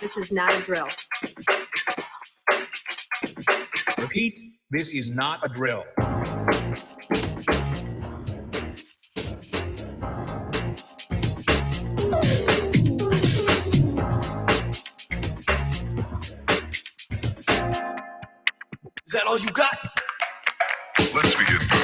This is not a drill. Repeat, this is not a drill. Is that all you got? Let's begin now.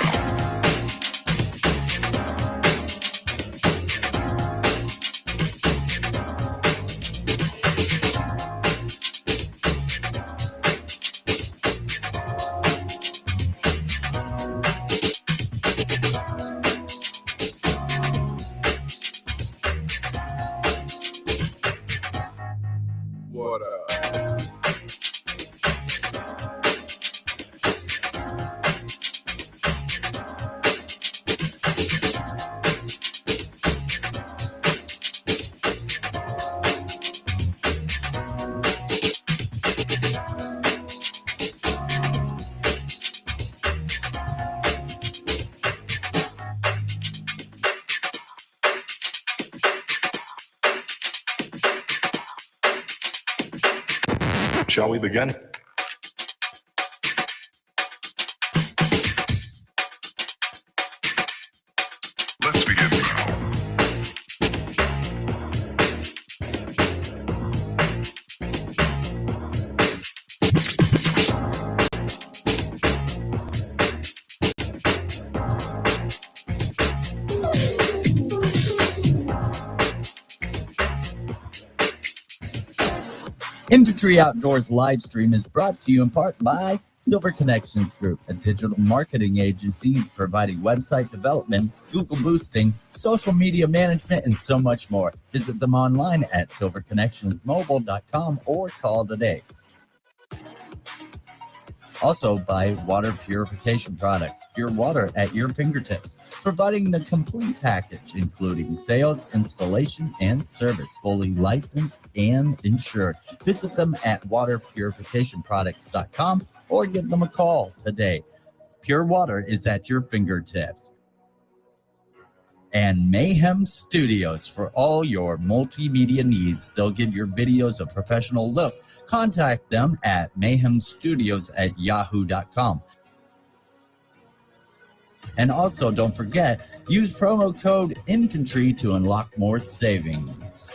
What up? Shall we begin? Let's begin now. Infantry Outdoors live stream is brought to you in part by Silver Connections Group, a digital marketing agency providing website development, Google boosting, social media management, and so much more. Visit them online at silverconnectionsmobile.com or call today. Also by water purification products, pure water at your fingertips, providing the complete package, including sales, installation, and service, fully licensed and insured. Visit them at waterpurificationproducts.com or give them a call today. Pure water is at your fingertips. And Mayhem Studios for all your multimedia needs. They'll give your videos a professional look. Contact them at mayhemstudios@yahoo.com. And also, don't forget, use promo code INFANTRY to unlock more savings.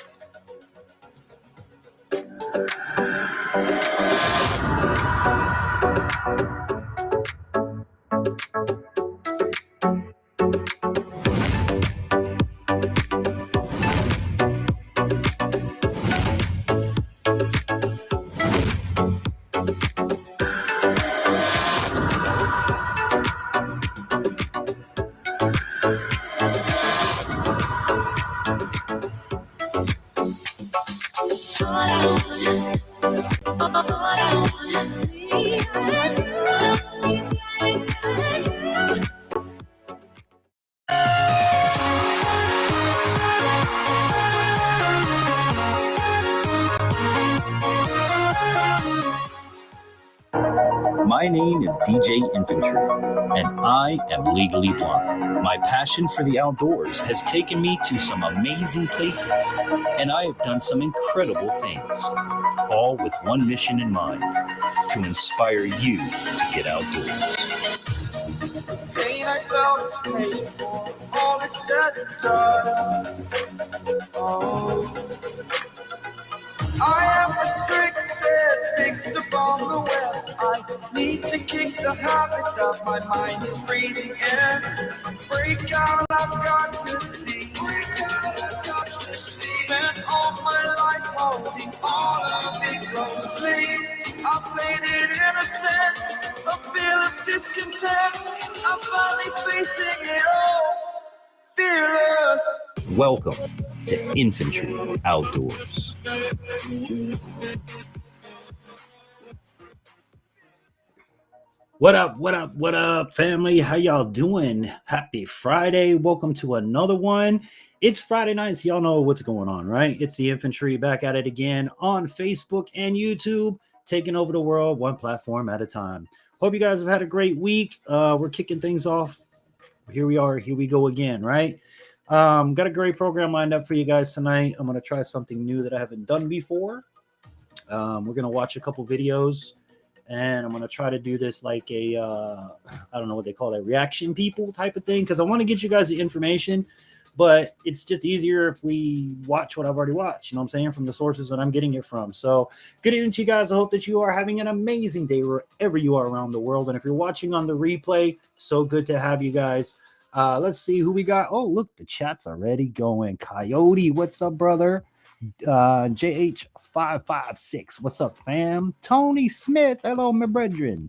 My name is DJ Infantry, and I am legally blind. My passion for the outdoors has taken me to some amazing places, and I have done some incredible things, all with one mission in mind, to inspire you to get outdoors. Pain I felt is paid for, all is said and done. Oh, I am restricted, fixed upon the web. I need to kick the habit that my mind is breathing in. Break out, I've got to see. Spent all my life holding all of it closely. I played it innocent, a feel of discontent. I'm finally facing it all, fearless. Welcome to Infantry Outdoors. What up, family? How y'all doing? Happy Friday. Welcome to another one. It's Friday night, so y'all know what's going on, right? It's the Infantry back at it again on Facebook and YouTube, taking over the world one platform at a time. Hope you guys have had a great week. We're kicking things off. Here we are. Here we go again, right? Got a great program lined up for you guys tonight. I'm going to try something new that I haven't done before. We're going to watch a couple videos, and I'm going to try to do this like a, I don't know what they call it, reaction people type of thing, because I want to get you guys the information, but it's just easier if we watch what I've already watched, you know what I'm saying, from the sources that I'm getting it from. So good evening to you guys. I hope that you are having an amazing day wherever you are around the world. And if you're watching on the replay, so good to have you guys. Let's see who we got. Oh, look, the chat's already going. Coyote, what's up, brother? JH556, what's up, fam? Tony Smith, hello, my brethren.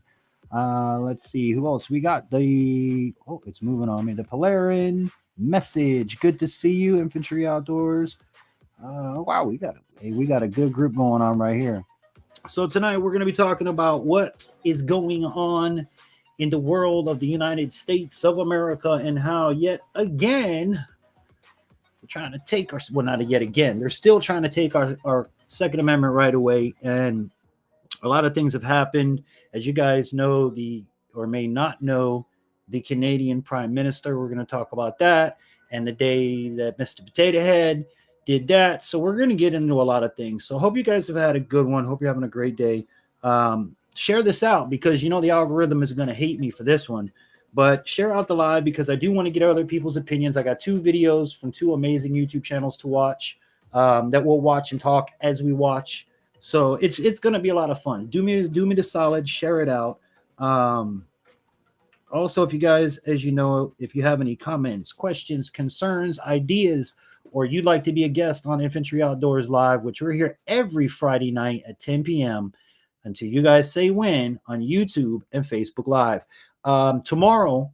Let's see who else we got. It's moving on me. The Polarin message, good to see you. Infantry Outdoors. Wow, we got a good group going on right here. So tonight we're going to be talking about what is going on in the world of the United States of America, and how yet again they're trying to take our, well, not yet again, they're still trying to take our Second Amendment right away. And a lot of things have happened. As you guys know, or may not know, the Canadian Prime Minister, we're going to talk about that, and the day that Mr. Potato Head did that. So we're going to get into a lot of things. So hope you guys have had a good one. Hope you're having a great day. Share this out, because you know the algorithm is going to hate me for this one. But share out the live, because I do want to get other people's opinions. I got 2 videos from 2 amazing YouTube channels to watch, that we'll watch and talk as we watch. So it's going to be a lot of fun. Do me the solid, share it out. Also, if you guys, as you know, if you have any comments, questions, concerns, ideas, or you'd like to be a guest on Infantry Outdoors Live, which we're here every Friday night at 10 p.m. until you guys say when, on YouTube and Facebook Live. Tomorrow,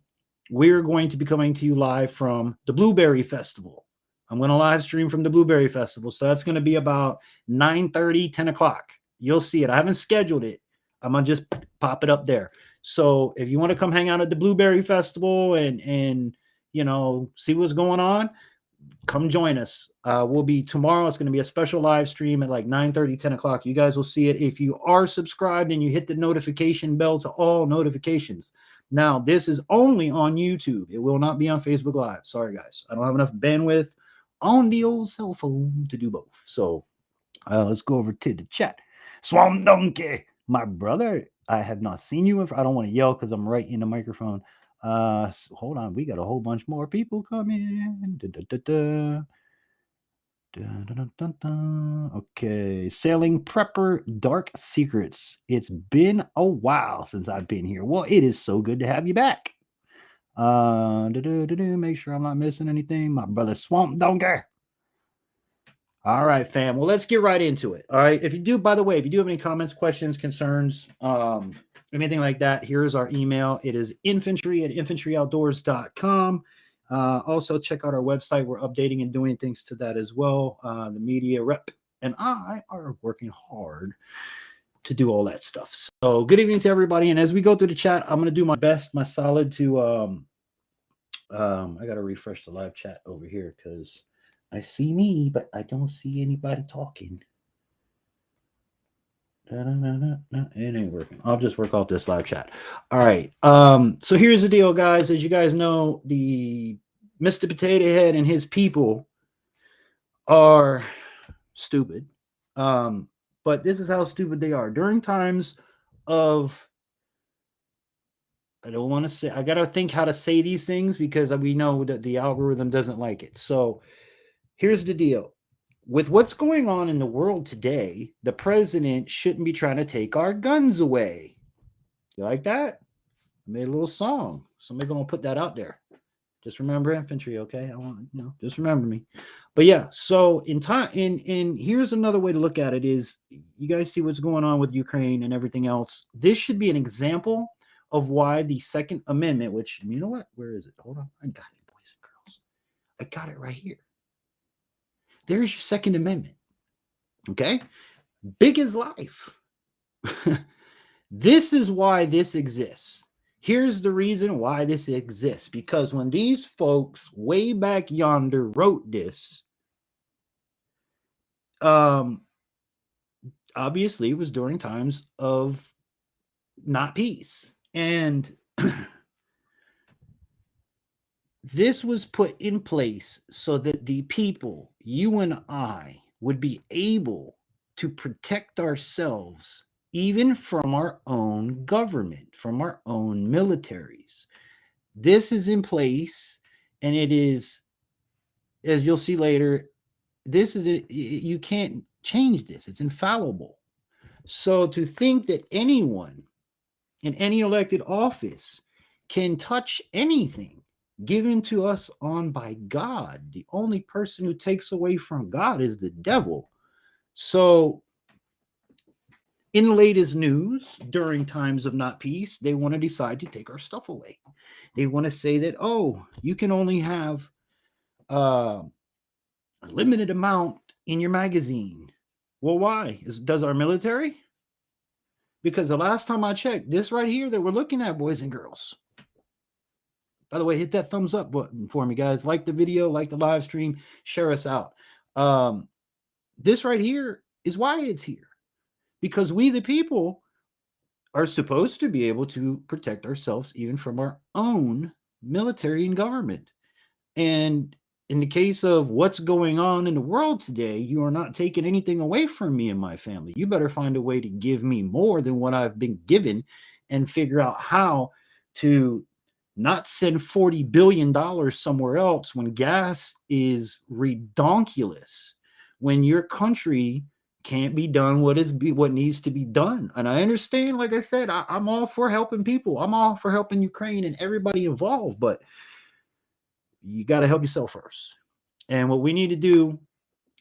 we're going to be coming to you live from the Blueberry Festival. I'm going to live stream from the Blueberry Festival. So that's going to be about 9:30, 10 o'clock. You'll see it. I haven't scheduled it. I'm going to just pop it up there. So if you want to come hang out at the Blueberry Festival and you know, see what's going on, come join us. We'll be tomorrow. It's going to be a special live stream at like 9:30, 10 o'clock. You guys will see it. If you are subscribed and you hit the notification bell to all notifications. Now, this is only on YouTube. It will not be on Facebook Live. Sorry, guys. I don't have enough bandwidth on the old cell phone to do both. So let's go over to the chat. Swamp Donkey, my brother, I have not seen you. I don't want to yell because I'm right in the microphone. Hold on, we got a whole bunch more people coming. Okay, Sailing Prepper Dark Secrets. It's been a while since I've been here. Well, it is so good to have you back. Make sure I'm not missing anything. My brother Swamp Donkey. All right, fam. Well, let's get right into it. All right. If you do, by the way, if you do have any comments, questions, concerns, anything like that, here's our email. It is infantryoutdoors.com. Also, check out our website. We're updating and doing things to that as well. The media rep and I are working hard to do all that stuff. So good evening to everybody. And as we go through the chat, I'm going to do my best, my solid to, I got to refresh the live chat over here because I see me, but I don't see anybody talking. No, it ain't working. I'll just work off this live chat. All right. So here's the deal, guys. As you guys know, the Mr. Potato Head and his people are stupid. But this is how stupid they are. During times of, I don't want to say, I got to think how to say these things because we know that the algorithm doesn't like it. So here's the deal. With what's going on in the world today, the president shouldn't be trying to take our guns away. You like that? I made a little song. Somebody gonna put that out there. Just remember infantry, okay? I want, you know, just remember me. But yeah, so in time, in here's another way to look at it is you guys see what's going on with Ukraine and everything else. This should be an example of why the Second Amendment, which, you know what? Where is it? Hold on. I got it, boys and girls. I got it right here. There's your Second Amendment. Okay? Big as life. This is why this exists. Here's the reason why this exists. Because when these folks way back yonder wrote this, obviously it was during times of not peace. And this was put in place so that the people, you and I, would be able to protect ourselves, even from our own government, from our own militaries. This is in place, and it is, as you'll see later, you can't change this. It's infallible. So to think that anyone in any elected office can touch anything given to us on by God, the only person who takes away from God is the devil. So in the latest news, during times of not peace, they want to decide to take our stuff away. They want to say that, oh, you can only have a limited amount in your magazine. Well, why? Does our military? Because the last time I checked, this right here that we're looking at, boys and girls. By the way, hit that thumbs up button for me, guys. Like the video, like the live stream, share us out. This right here is why it's here. Because we, the people, are supposed to be able to protect ourselves even from our own military and government. And in the case of what's going on in the world today, you are not taking anything away from me and my family. You better find a way to give me more than what I've been given and figure out how to not send $40 billion somewhere else when gas is redonkulous, when your country can't be done what needs to be done. And I understand, like I said, I'm all for helping people. I'm all for helping Ukraine and everybody involved, but you got to help yourself first. And what we need to do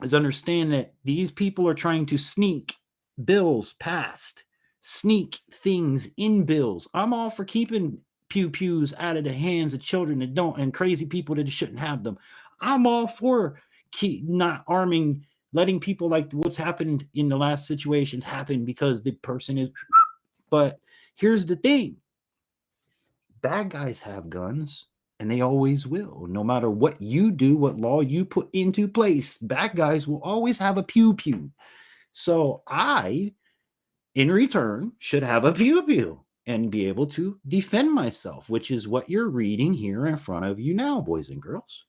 is understand that these people are trying to sneak bills passed, sneak things in bills. I'm all for keeping pew-pews out of the hands of children that don't, and crazy people that shouldn't have them. I'm all for not arming, letting people like what's happened in the last situations happen because the person is. But here's the thing. Bad guys have guns, and they always will. No matter what you do, what law you put into place, bad guys will always have a pew-pew. So I, in return, should have a pew-pew and be able to defend myself, which is what you're reading here in front of you now, boys and girls.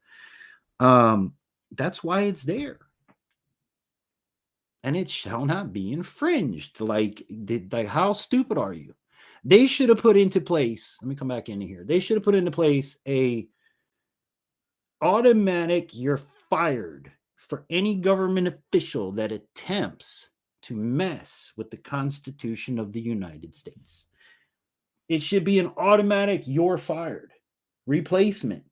That's why it's there. And it shall not be infringed. Like how stupid are you? They should have put into place, let me come back into here. They should have put into place a automatic, you're fired for any government official that attempts to mess with the Constitution of the United States. It should be an automatic, you're fired. Replacement.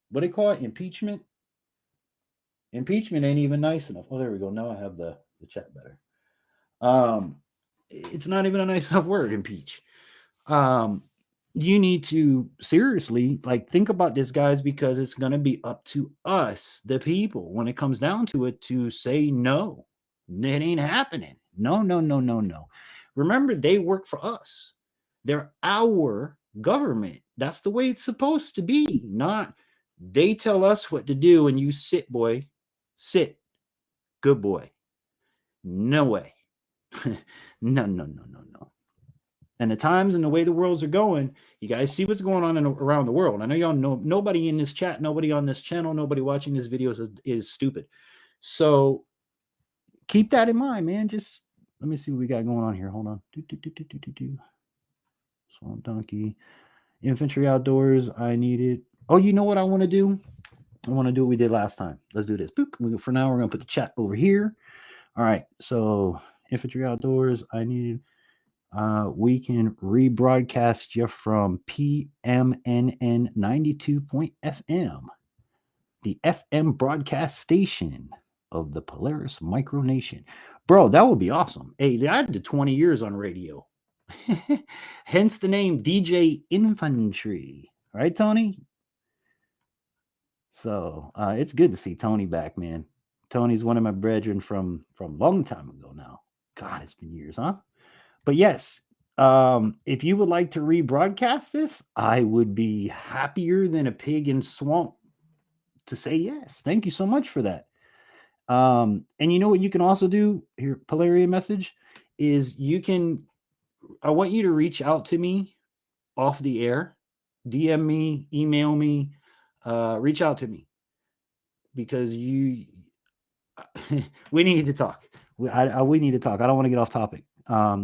What do they call it? Impeachment? Impeachment ain't even nice enough. Oh, there we go. Now I have the chat better. It's not even a nice enough word, impeach. You need to seriously think about this, guys, because it's going to be up to us, the people, when it comes down to it, to say no. It ain't happening. No. Remember, they work for us. They're our government. That's the way it's supposed to be. Not they tell us what to do and you sit, boy. Sit. Good boy. No way. No. And the times and the way the worlds are going, you guys see what's going on around the world. I know y'all know nobody in this chat, nobody on this channel, nobody watching this video is stupid. So keep that in mind, man. Just let me see what we got going on here. Hold on. Swamp Donkey. Infantry Outdoors. I need it. Oh, you know what I want to do? I want to do what we did last time. Let's do this. Boop. For now, we're going to put the chat over here. All right. So Infantry Outdoors. I need it. We can rebroadcast you from PMNN 92.FM, the FM broadcast station of the Polaris Micronation. Bro, that would be awesome. Hey, I did 20 years on radio. Hence the name DJ Infantry. Right, Tony? So it's good to see Tony back, man. Tony's one of my brethren from a long time ago now. God, it's been years, huh? But yes, if you would like to rebroadcast this, I would be happier than a pig in swamp to say yes. Thank you so much for that. And you know what you can also do here, Polaria message, is I want you to reach out to me off the air, DM me, email me, reach out to me because we need to talk. We need to talk. I don't want to get off topic.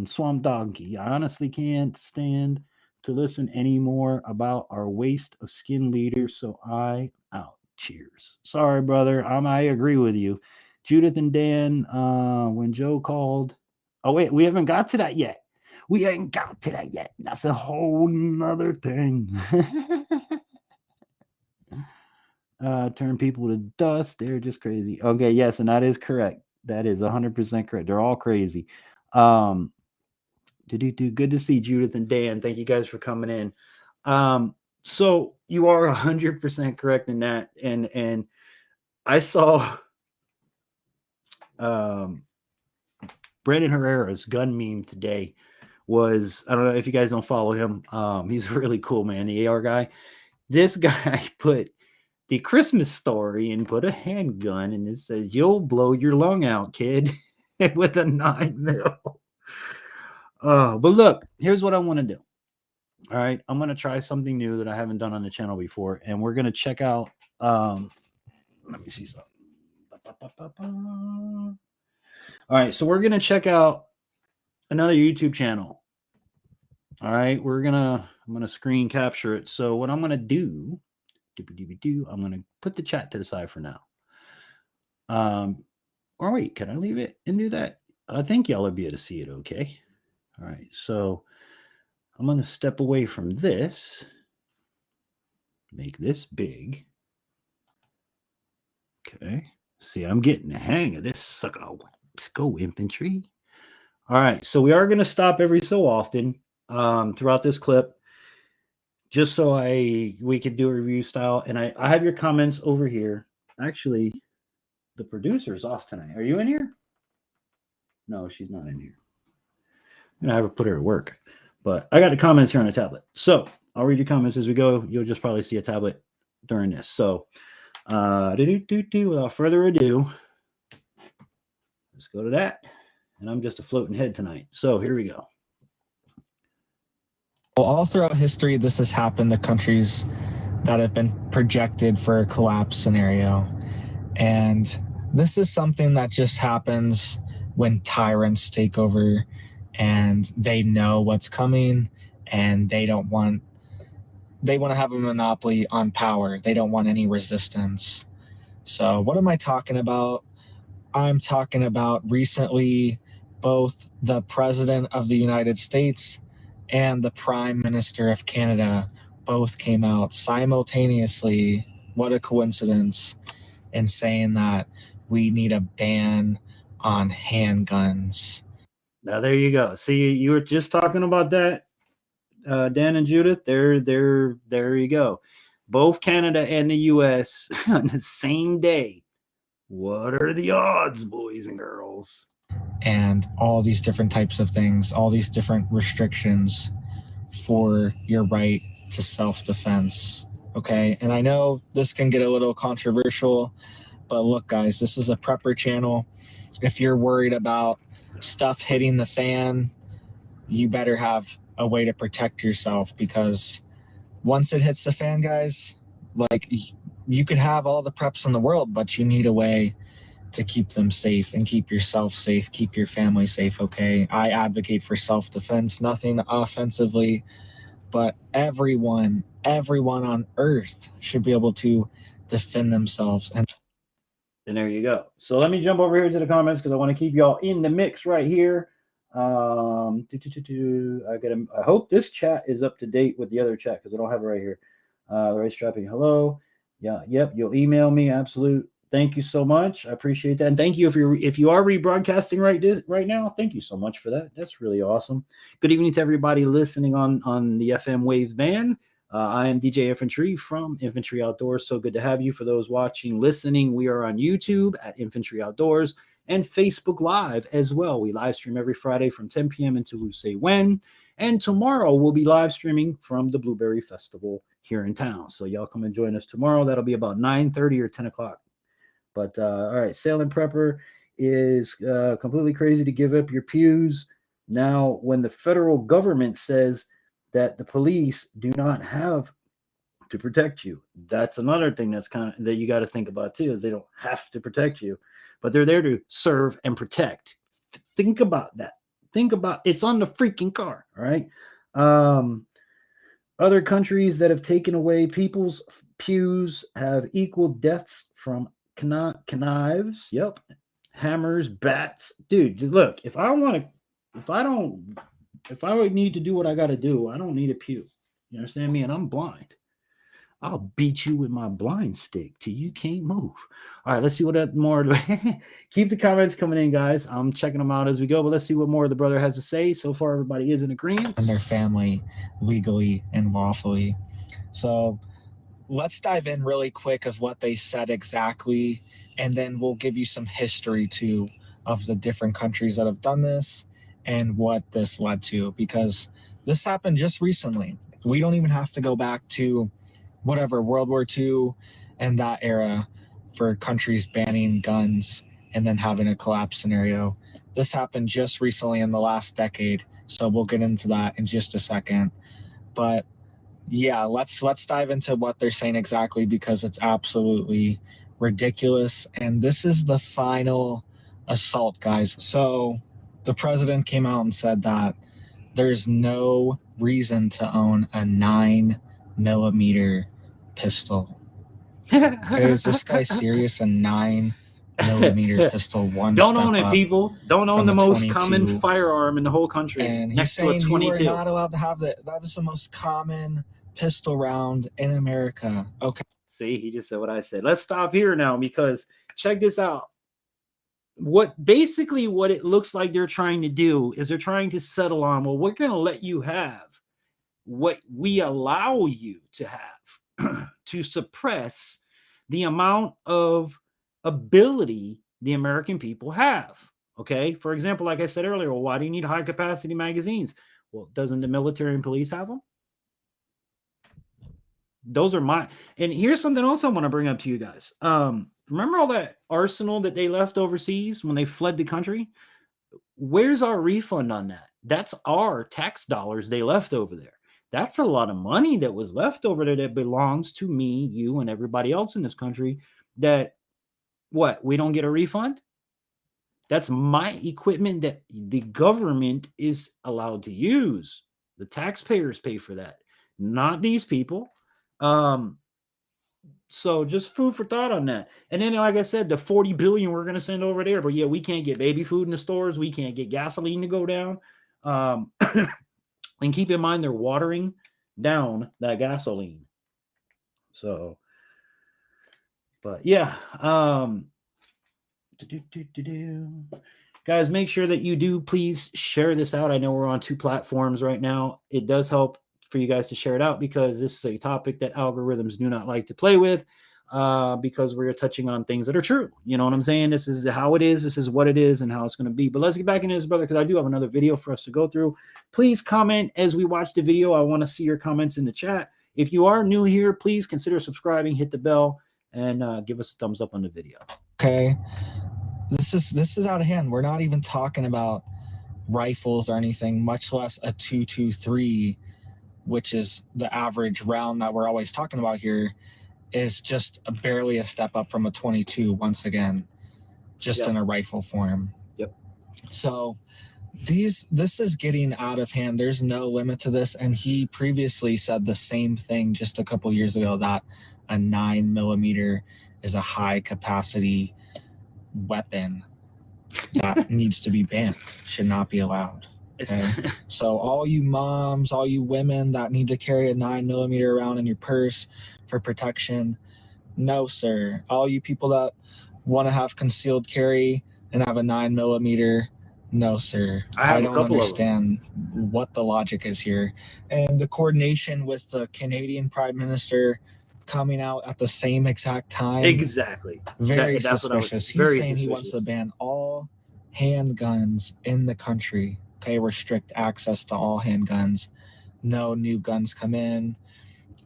Swamp Donkey. I honestly can't stand to listen anymore about our waste of skin leaders. So I out. Cheers. Sorry, brother. I agree with you. Judith and Dan. When Joe called. Oh wait, we haven't got to that yet. We ain't got to that yet. That's a whole nother thing. Turn people to dust. They're just crazy. Okay, yes, and that is correct. That is 100% correct. They're all crazy. Good to see Judith and Dan. Thank you guys for coming in. So you are 100% correct in that. And I saw Brandon Herrera's gun meme today was, I don't know if you guys don't follow him. He's really cool, man. The AR guy. This guy put the Christmas story and put a handgun and it says, "You'll blow your lung out, kid," with a 9mm. But look, here's what I want to do. All right, I'm going to try something new that I haven't done on the channel before, and we're going to check out, let me see something. All right, so we're going to check out another YouTube channel. All right, I'm going to screen capture it. So what I'm going to do, I'm going to put the chat to the side for now. Or wait, can I leave it and do that? I think y'all will be able to see it okay. All right, so I'm going to step away from this, make this big. Okay, see, I'm getting the hang of this sucker. Let's go, infantry. All right, so we are going to stop every so often throughout this clip, just so we can do a review style. And I have your comments over here. Actually, the producer's off tonight. Are you in here? No, she's not in here. I'm going to have her put her to work. But I got the comments here on the tablet. So I'll read your comments as we go. You'll just probably see a tablet during this. So without further ado, let's go to that. And I'm just a floating head tonight. So here we go. Well, all throughout history, this has happened to countries that have been projected for a collapse scenario. And this is something that just happens when tyrants take over and they know what's coming and they want to have a monopoly on power. They don't want any resistance. So what am I talking about? I'm talking about recently both the President of the United States and the Prime Minister of Canada both came out simultaneously, what a coincidence, in saying that we need a ban on handguns. Now there you go. See, you were just talking about that, Dan and Judith. There you go. Both Canada and the U.S. on the same day. What are the odds, boys and girls? And all these different types of things, all these different restrictions for your right to self-defense. Okay, and I know this can get a little controversial, but look, guys, this is a prepper channel. If you're worried about stuff hitting the fan, you better have a way to protect yourself, because once it hits the fan, guys, like, you could have all the preps in the world, but you need a way to keep them safe and keep yourself safe, keep your family safe, okay? I advocate for self-defense, nothing offensively, but everyone on earth should be able to defend themselves. And there you go. So let me jump over here to the comments because I want to keep y'all in the mix right here. I hope this chat is up to date with the other chat because I don't have it right here. Right strapping. Hello. Yeah. Yep. You'll email me. Absolute. Thank you so much. I appreciate that. And thank you if you are rebroadcasting right now. Thank you so much for that. That's really awesome. Good evening to everybody listening on the FM wave band. I am DJ Infantry from Infantry Outdoors. So good to have you. For those watching, listening, we are on YouTube at Infantry Outdoors and Facebook Live as well. We live stream every Friday from 10 p.m. until we say when. And tomorrow we'll be live streaming from the Blueberry Festival here in town. So y'all come and join us tomorrow. That'll be about 9:30 or 10 o'clock. But all right, Sailing Prepper is completely crazy to give up your pews. Now, when the federal government says that the police do not have to protect you, that's another thing that you got to think about too, is they don't have to protect you, but they're there to serve and protect Think about that. Think about it's on the freaking car. All right. Other countries that have taken away people's pews have equal deaths from knives. Yep. Hammers, bats. Dude, look, if I would need to do what I got to do, I don't need a pew. You understand me? And I'm blind. I'll beat you with my blind stick till you can't move. All right, let's see what more. Keep the comments coming in, guys. I'm checking them out as we go, but let's see what more the brother has to say. So far, everybody is in agreement. And their family legally and lawfully. So let's dive in really quick of what they said exactly, and then we'll give you some history too of the different countries that have done this and what this led to, because this happened just recently. We don't even have to go back to whatever, World War II and that era for countries banning guns and then having a collapse scenario. This happened just recently in the last decade, so we'll get into that in just a second. But yeah, let's dive into what they're saying exactly, because it's absolutely ridiculous. And this is the final assault, guys. So the president came out and said that there's no reason to own a 9mm pistol. Okay, is this guy serious? A 9mm pistol, one Don't step own it, up people. Don't own from the a most 22. common firearm in the whole country. And he's next to a saying you 22. are not allowed to have that. That is the most common pistol round in America. Okay. See, he just said what I said. Let's stop here now, because check this out. What it looks like they're trying to do is they're trying to settle on, well, we're going to let you have what we allow you to have to suppress the amount of ability the American people have. Okay. For example, like I said earlier, well, why do you need high capacity magazines? Well, doesn't the military and police have them? Those are mine. And here's something else I want to bring up to you guys. Remember all that arsenal that they left overseas when they fled the country? Where's our refund on that? That's our tax dollars they left over there. That's a lot of money that was left over there that belongs to me, you, and everybody else in this country. That what? We don't get a refund? That's my equipment that the government is allowed to use. The taxpayers pay for that, not these people. So just food for thought on that. And then, like I said, the 40 billion we're going to send over there, but yeah, we can't get baby food in the stores. We can't get gasoline to go down. And keep in mind, they're watering down that gasoline. So, but yeah, guys, make sure that you do please share this out. I know we're on 2 platforms right now. It does help for you guys to share it out, because this is a topic that algorithms do not like to play with, because we're touching on things that are true. You know what I'm saying? This is how it is. This is what it is and how it's going to be. But let's get back into this, brother, because I do have another video for us to go through. Please comment as we watch the video. I want to see your comments in the chat. If you are new here, please consider subscribing, hit the bell, and give us a thumbs up on the video. Okay. This is out of hand. We're not even talking about rifles or anything, much less a 223, which is the average round that we're always talking about here, is just barely a step up from a 22 once again, just in a rifle form. Yep. So this is getting out of hand. There's no limit to this. And he previously said the same thing just a couple years ago, that a 9mm is a high capacity weapon that needs to be banned, should not be allowed. Okay. So all you moms, all you women that need to carry a 9mm around in your purse for protection, no, sir. All you people that want to have concealed carry and have a 9mm, no, sir. I don't understand what the logic is here. And the coordination with the Canadian Prime Minister coming out at the same exact time. Exactly. Very suspicious. He's saying he wants to ban all handguns in the country. Okay, restrict access to all handguns. No new guns come in.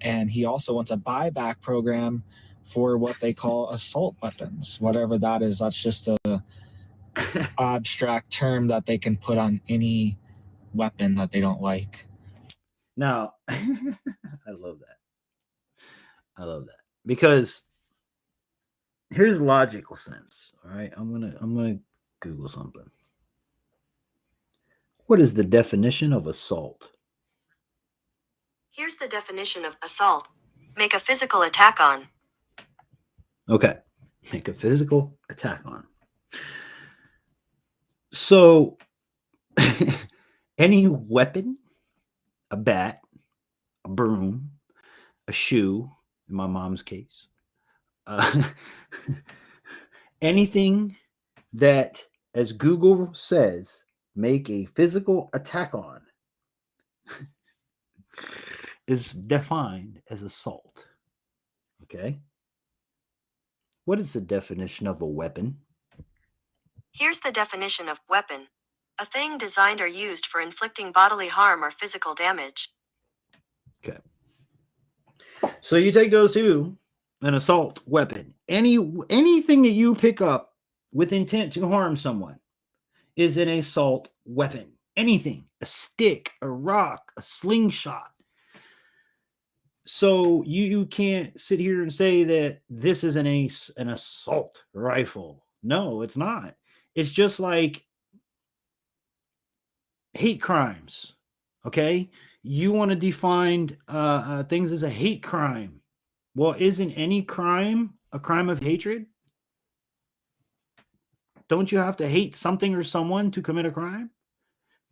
And he also wants a buyback program for what they call assault weapons. Whatever that is, that's just a abstract term that they can put on any weapon that they don't like. Now, I love that. I love that. Because here's logical sense. All right. I'm gonna Google something. What is the definition of assault? Here's the definition of assault. Make a physical attack on. Okay. Make a physical attack on. So, any weapon, a bat, a broom, a shoe, in my mom's case, anything that, as Google says, make a physical attack on is defined as assault. Okay. What is the definition of a weapon? Here's the definition of weapon. A thing designed or used for inflicting bodily harm or physical damage. Okay. So you take those two, an assault weapon. Anything that you pick up with intent to harm someone is an assault weapon. Anything, a stick, a rock, a slingshot. So you can't sit here and say that this is an assault rifle. No, it's not. It's just like hate crimes. Okay, you want to define things as a hate crime. Well, isn't any crime a crime of hatred? Don't you have to hate something or someone to commit a crime?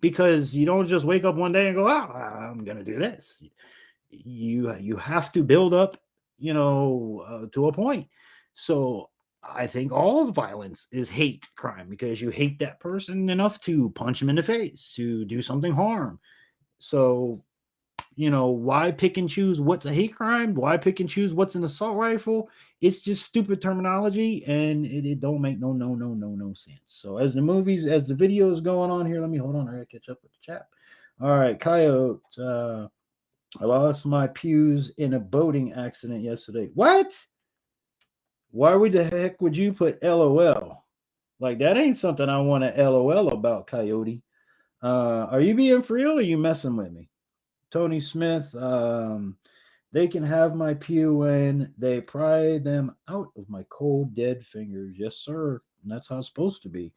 Because you don't just wake up one day and go, "Oh, I'm going to do this." You have to build up, to a point. So I think all violence is hate crime because you hate that person enough to punch him in the face, to do something harm. So, why pick and choose what's a hate crime? Why pick and choose what's an assault rifle? It's just stupid terminology, and it don't make no sense. So as the video is going on here, let me hold on. I gotta catch up with the chat. All right, Coyote. I lost my pews in a boating accident yesterday. What? Why the heck would you put LOL? Like, that ain't something I want to LOL about, Coyote. Are you being for real or are you messing with me? Tony Smith, they can have my pew when they pry them out of my cold, dead fingers. Yes, sir. And that's how it's supposed to be.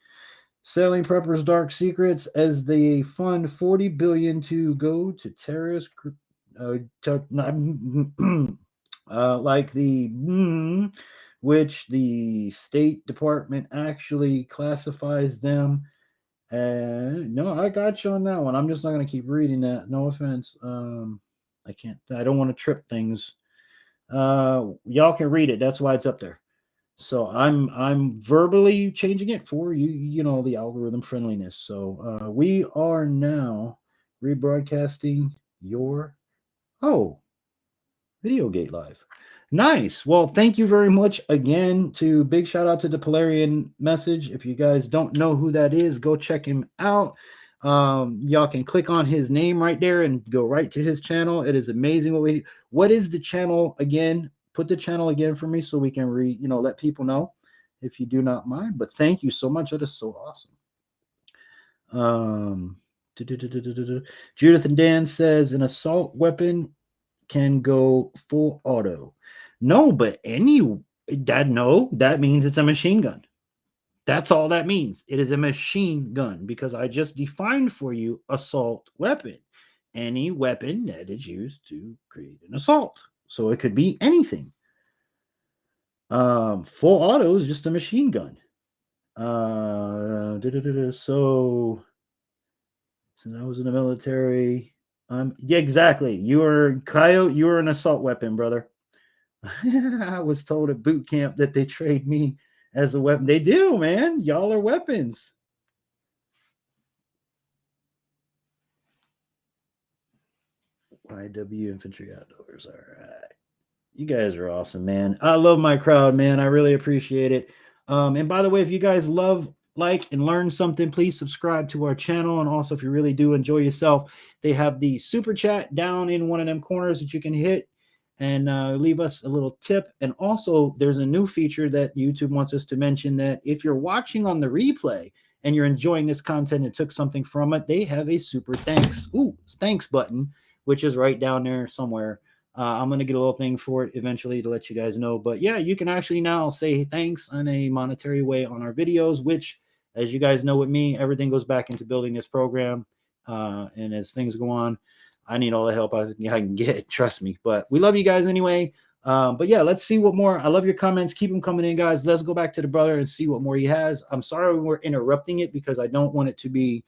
Selling Preppers Dark Secrets as they fund $40 billion to go to terrorist like which the State Department actually classifies them. No, I got you on that one. I'm just not going to keep reading that. No offense. I can't. I don't want to trip things. Y'all can read it. That's why it's up there. So I'm verbally changing it for you. The algorithm friendliness. So we are now rebroadcasting your VideoGate Live. Nice. Well, thank you very much again. Big shout out to the Polarian Message. If you guys don't know who that is, go check him out. Y'all can click on his name right there and go right to his channel. It is amazing. What is the channel again? Put the channel again for me so we can let people know if you do not mind. But thank you so much. That is so awesome. Judith and Dan says an assault weapon can go full auto. No, but that means it's a machine gun. That's all that means. It is a machine gun because I just defined for you assault weapon. Any weapon that is used to create an assault. So it could be anything. Full auto is just a machine gun. So since I was in the military, yeah, exactly. You were Coyote. You were an assault weapon, brother. I was told at boot camp that they trade me as a weapon. They do, man. Y'all are weapons. YW Infantry Outdoors. All right. You guys are awesome, man. I love my crowd, man. I really appreciate it. And by the way, if you guys love, like, and learn something, please subscribe to our channel. And also, if you really do enjoy yourself, they have the super chat down in one of them corners that you can hit and leave us a little tip. And also, there's a new feature that YouTube wants us to mention that if you're watching on the replay and you're enjoying this content and took something from it, they have a super thanks button, which is right down there somewhere. I'm going to get a little thing for it eventually to let you guys know. But yeah, you can actually now say thanks in a monetary way on our videos, which, as you guys know with me, everything goes back into building this program. And as things go on, I need all the help I can get. Trust me. But we love you guys anyway. But yeah, let's see what more. I love your comments. Keep them coming in, guys. Let's go back to the brother and see what more he has. I'm sorry we're interrupting it because I don't want it to be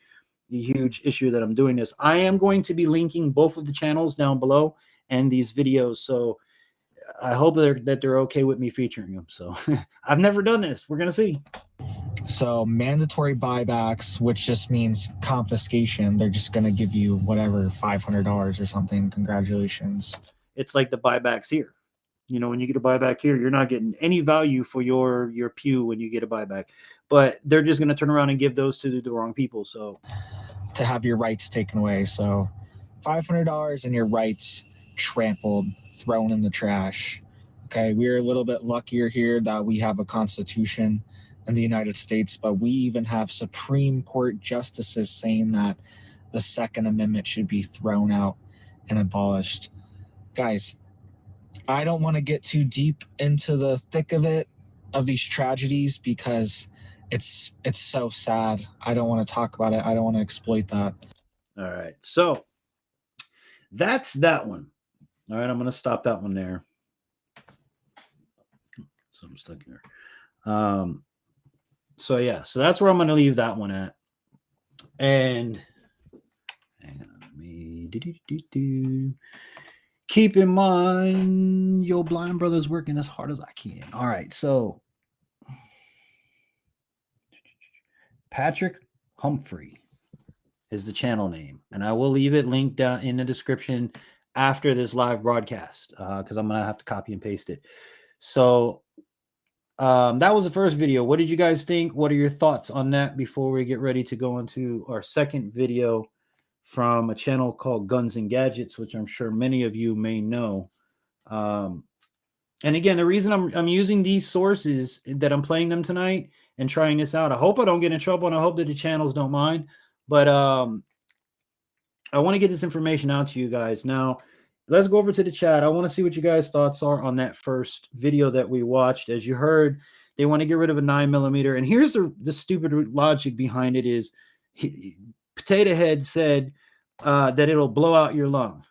a huge issue that I'm doing this. I am going to be linking both of the channels down below and these videos. So I hope that they're okay with me featuring them. So I've never done this. We're going to see. So mandatory buybacks, which just means confiscation. They're just going to give you whatever, $500 or something. Congratulations. It's like the buybacks here. You know, when you get a buyback here, you're not getting any value for your pew when you get a buyback, but they're just going to turn around and give those to the wrong people. So to have your rights taken away. So $500 and your rights trampled, thrown in the trash. Okay. We're a little bit luckier here that we have a constitution in the United States, but we even have Supreme Court justices saying that the Second Amendment should be thrown out and abolished. Guys, I don't want to get too deep into the thick of it, of these tragedies, because it's so sad. I don't want to talk about it. I don't want to exploit that. All right. So that's that one. All right. I'm going to stop that one there. So I'm stuck here. So yeah, so that's where I'm going to leave that one at. And hang on, let me keep in mind your blind brother's working as hard as I can. All right, so Patrick Humphrey is the channel name, and I will leave it linked down in the description after this live broadcast because I'm gonna have to copy and paste it. So that was the first video. What did you guys think? What are your thoughts on that before we get ready to go into our second video from a channel called Guns and Gadgets, which I'm sure many of you may know. And again, the reason I'm using these sources that I'm playing them tonight and trying this out, I hope I don't get in trouble, and I hope that the channels don't mind. But I want to get this information out to you guys. Now, let's go over to the chat. I want to see what you guys' thoughts are on that first video that we watched. As you heard, they want to get rid of a 9mm. And here's the stupid logic behind it is Potato Head said that it'll blow out your lung.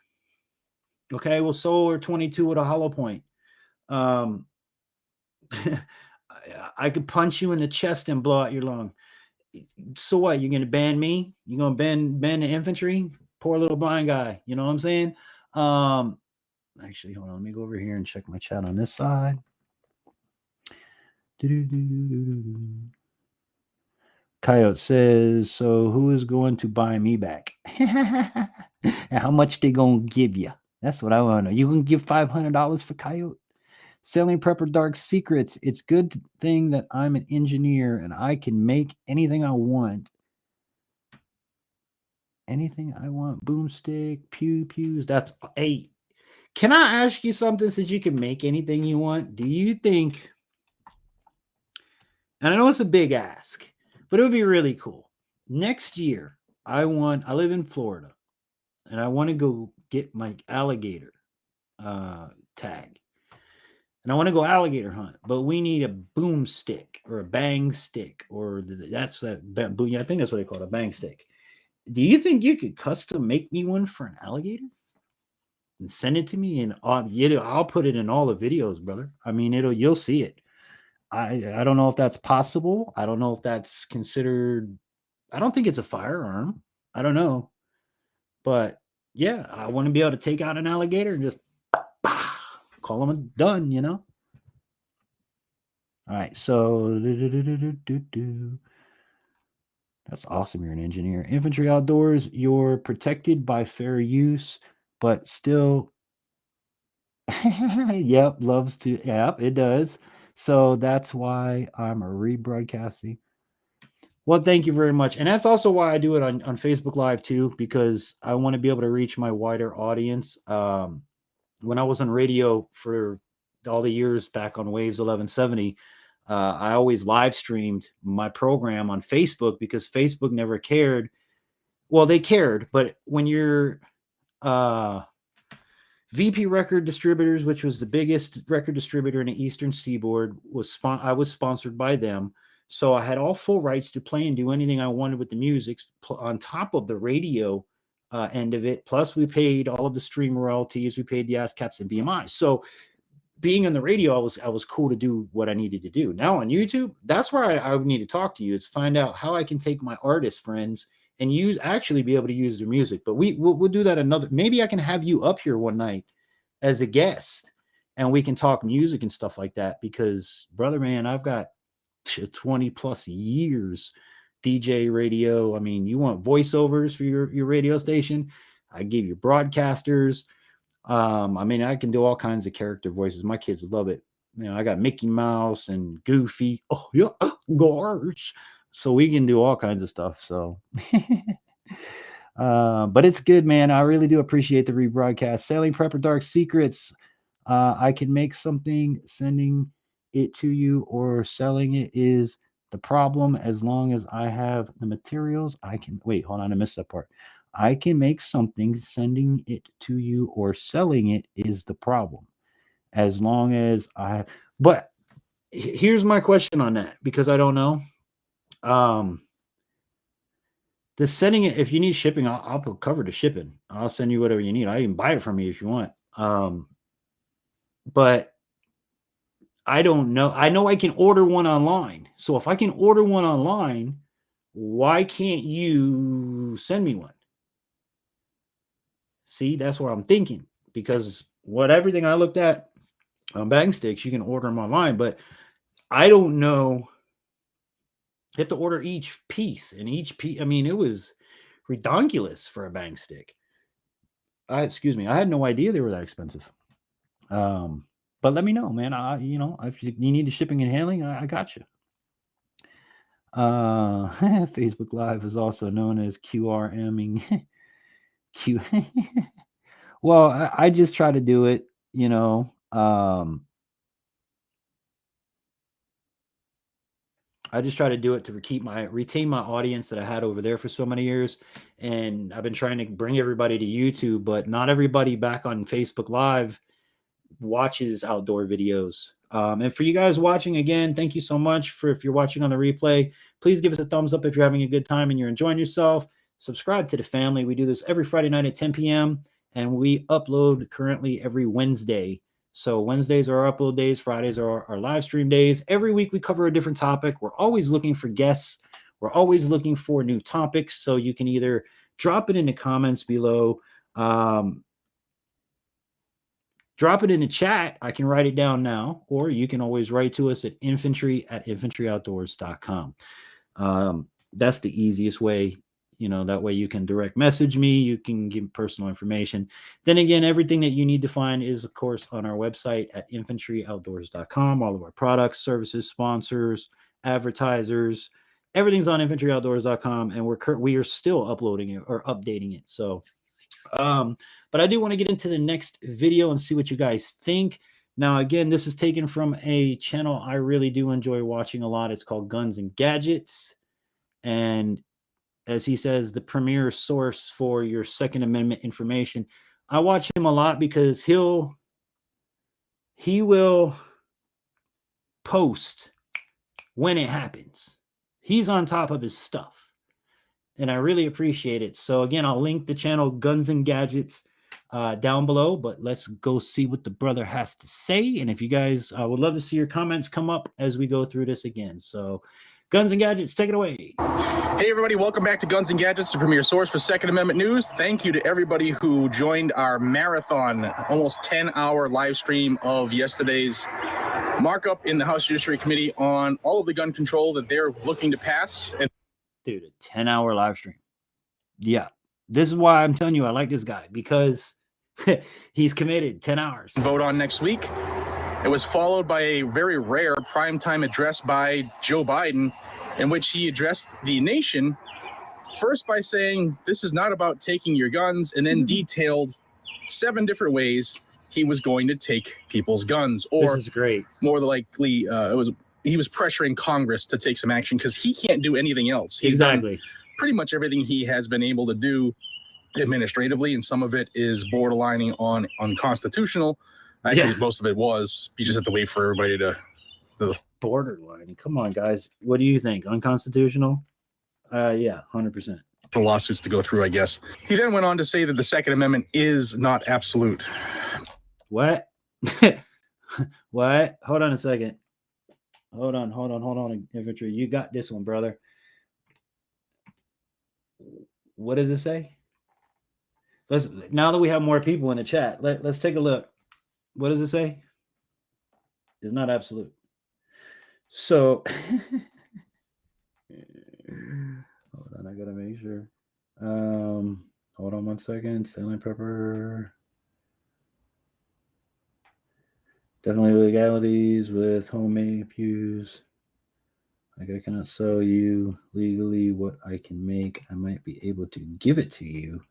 Okay, well, so are 22 with a hollow point. I could punch you in the chest and blow out your lung. So what? You're gonna ban me? You're gonna ban the infantry? Poor little blind guy. You know what I'm saying? Actually, hold on. Let me go over here and check my chat on this side. Coyote says, so who is going to buy me back? And how much they gonna give you? That's what I want to know. You can give $500 for Coyote? Selling Prepper Dark Secrets. It's good thing that I'm an engineer and I can make anything I want. Anything I want. Boomstick, pews. That's hey. Can I ask you something since you can make anything you want? Do you think, and I know it's a big ask, but it would be really cool. Next year, I live in Florida and I want to go get my alligator tag. And I want to go alligator hunt, but we need a boomstick or a bang stick, or that's that. I think that's what they call it, a bang stick. Do you think you could custom make me one for an alligator and send it to me? And I'll put it in all the videos, brother. I mean, you'll see it. I don't know if that's possible. I don't know if that's considered. I don't think it's a firearm. I don't know, but yeah, I want to be able to take out an alligator and just call them done, you know? All right, so that's awesome. You're an engineer. Infantry Outdoors, you're protected by fair use, but still, yep, loves to, yep, it does. So that's why I'm a rebroadcasting. Well, thank you very much. And that's also why I do it on Facebook Live too, because I want to be able to reach my wider audience. When I was on radio for all the years back on Waves 1170, I always live streamed my program on Facebook because Facebook never cared. Well, they cared, but when you're VP Record Distributors, which was the biggest record distributor in the Eastern Seaboard, I was sponsored by them. So I had all full rights to play and do anything I wanted with the music on top of the radio end of it. Plus, we paid all of the stream royalties. We paid the ASCAPs and BMI. So being on the radio, I was cool to do what I needed to do. Now on YouTube, that's where I would need to talk to you, is find out how I can take my artist friends and actually be able to use their music. But we'll do that maybe I can have you up here one night as a guest and we can talk music and stuff like that, because brother, man, I've got 20 plus years DJ radio. I mean, you want voiceovers for your radio station? I give you broadcasters. I mean, I can do all kinds of character voices. My kids love it. You know, I got Mickey Mouse and Goofy. Oh yeah, gosh. So we can do all kinds of stuff. So, but it's good, man. I really do appreciate the rebroadcast. Sailing Prepper Dark Secrets. I can make something, sending it to you or selling it is the problem. As long as I have the materials, I can wait. Hold on, I missed that part. I can make something, sending it to you or selling it is the problem. As long as I have, but here's my question on that, because I don't know. The sending it, if you need shipping, I'll cover the shipping. I'll send you whatever you need. I can buy it from me if you want. But I don't know. I know I can order one online. So if I can order one online, why can't you send me one? See, that's what I'm thinking, because everything I looked at on bang sticks, you can order them online, but I don't know. You have to order each piece, and each piece, I mean, it was redonkulous for a bang stick. Excuse me, I had no idea they were that expensive. But let me know, man. If you need the shipping and handling, I got you. Facebook Live is also known as QRMing. Q. Well, I just try to do it, I just try to do it to retain my audience that I had over there for so many years. And I've been trying to bring everybody to YouTube, but not everybody back on Facebook Live watches outdoor videos. And for you guys watching, again, thank you so much. If you're watching on the replay, please give us a thumbs up if you're having a good time and you're enjoying yourself. Subscribe to the family. We do this every Friday night at 10 p.m. and we upload currently every Wednesday. So Wednesdays are our upload days. Fridays are our live stream days. Every week we cover a different topic. We're always looking for guests. We're always looking for new topics. So you can either drop it in the comments below, drop it in the chat. I can write it down now, or you can always write to us at infantryoutdoors.com. That's the easiest way. That way you can direct message me. You can give personal information. Then again, everything that you need to find is, of course, on our website at infantryoutdoors.com. All of our products, services, sponsors, advertisers, everything's on infantryoutdoors.com. And we are still uploading it or updating it. So, but I do want to get into the next video and see what you guys think. Now, again, this is taken from a channel I really do enjoy watching a lot. It's called Guns and Gadgets. And as he says, the premier source for your Second Amendment information. I watch him a lot because he will post when it happens. He's on top of his stuff, and I really appreciate it. So again, I'll link the channel Guns and Gadgets down below, but let's go see what the brother has to say. And if you guys, I would love to see your comments come up as we go through this again. So Guns and Gadgets, take it away. Hey everybody, welcome back to Guns and Gadgets, the premier source for Second Amendment news. Thank you to everybody who joined our marathon, almost 10-hour live stream of yesterday's markup in the House Judiciary Committee on all of the gun control that they're looking to pass. And dude, a 10-hour live stream. Yeah, this is why I'm telling you I like this guy, because he's committed 10 hours. Vote on next week. It was followed by a very rare primetime address by Joe Biden, in which he addressed the nation first by saying this is not about taking your guns, and then detailed 7 different ways he was going to take people's guns. Or this is great. More likely, he was pressuring Congress to take some action because he can't do anything else. He's exactly done pretty much everything he has been able to do administratively, and some of it is borderlining on unconstitutional. Actually, most of it was. You just have to wait for everybody to borderline. Come on, guys. What do you think? Unconstitutional? Yeah, 100%. The lawsuits to go through, I guess. He then went on to say that the Second Amendment is not absolute. What? What? Hold on a second. Hold on, Infantry. You got this one, brother. What does it say? Now that we have more people in the chat, let's take a look. What does it say? It's not absolute. So hold on, I gotta make sure. Hold on one second. Saline pepper. Definitely legalities with homemade pews. Like I cannot sell you legally what I can make. I might be able to give it to you,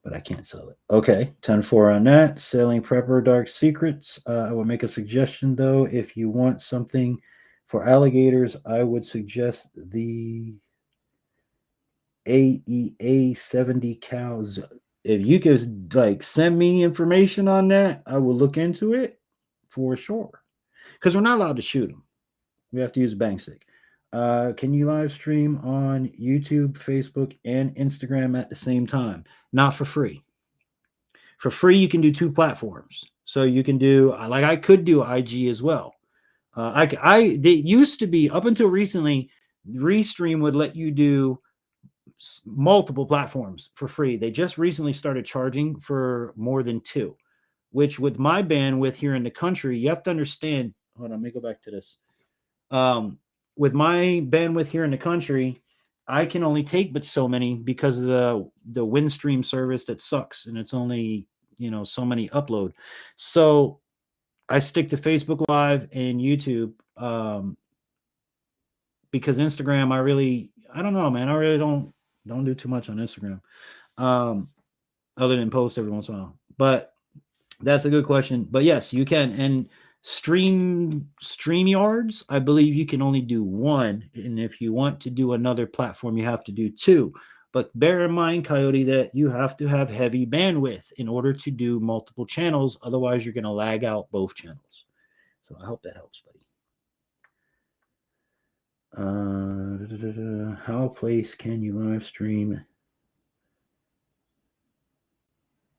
but I can't sell it. Okay, 10-4 on that. Selling prepper dark secrets. I will make a suggestion though. If you want something for alligators, I would suggest the AEA 70 cows. If you could like send me information on that, I will look into it for sure. Because we're not allowed to shoot them. We have to use a bang stick. Can you live stream on YouTube, Facebook, and Instagram at the same time? Not for free. For free, you can do 2 platforms. So you can do, like I could do IG as well. They used to be, up until recently, Restream would let you do multiple platforms for free. They just recently started charging for more than 2, which with my bandwidth here in the country, you have to understand. Hold on, let me go back to this. With my bandwidth here in the country, I can only take but so many because of the Windstream service that sucks, and it's only so many upload. So I stick to Facebook Live and YouTube because Instagram, I don't know, man. I really don't do too much on Instagram, other than post every once in a while. But that's a good question. But yes, you can. And StreamYards, I believe you can only do 1. And if you want to do another platform, you have to do 2. But bear in mind, Coyote, that you have to have heavy bandwidth in order to do multiple channels. Otherwise, you're going to lag out both channels. So I hope that helps, buddy. How place can you live stream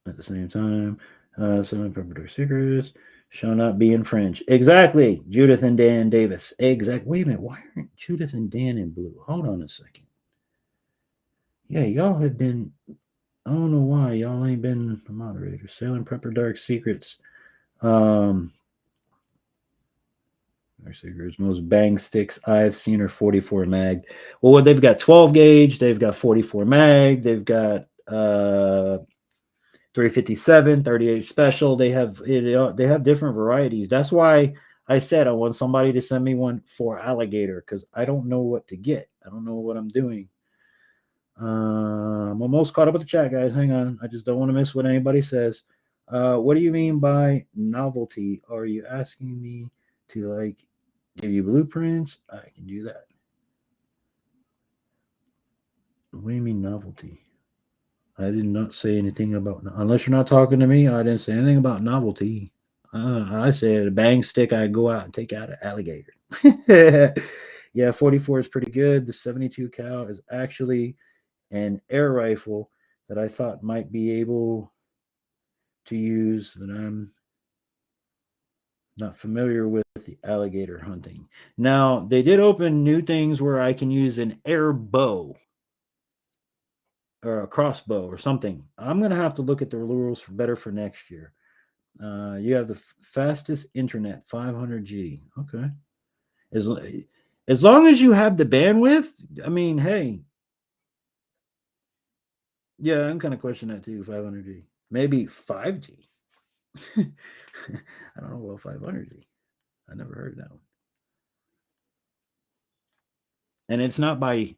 at the same time? Some preparatory secrets shall not be infringed. Exactly. Judith and Dan Davis. Exactly. Wait a minute. Why aren't Judith and Dan in blue? Hold on a second. Yeah, y'all have been. I don't know why y'all ain't been a moderator. Selling prepper dark secrets. Dark secrets. Most bang sticks I've seen are 44 mag. Well, they've got 12 gauge. They've got 44 mag. They've got 357, 38 special. They have different varieties. That's why I said I want somebody to send me one for alligator, because I don't know what to get. I don't know what I'm doing. I'm almost caught up with the chat, guys. Hang on. I just don't want to miss what anybody says. What do you mean by novelty? Are you asking me to like give you blueprints? I can do that. What do you mean novelty? I did not say anything about, unless you're not talking to me, I didn't say anything about novelty. I said a bang stick I go out and take out an alligator. Yeah, 44 is pretty good. The 72 cal is actually an air rifle that I thought might be able to use, that I'm not familiar with the alligator hunting. Now, they did open new things where I can use an air bow or a crossbow or something. I'm going to have to look at the rules for next year. You have the fastest internet, 500G. Okay. As long as you have the bandwidth, I mean, hey. Yeah, I'm kind of questioning that too, 500G. Maybe 5G. I don't know about 500G. I never heard that one. And it's not by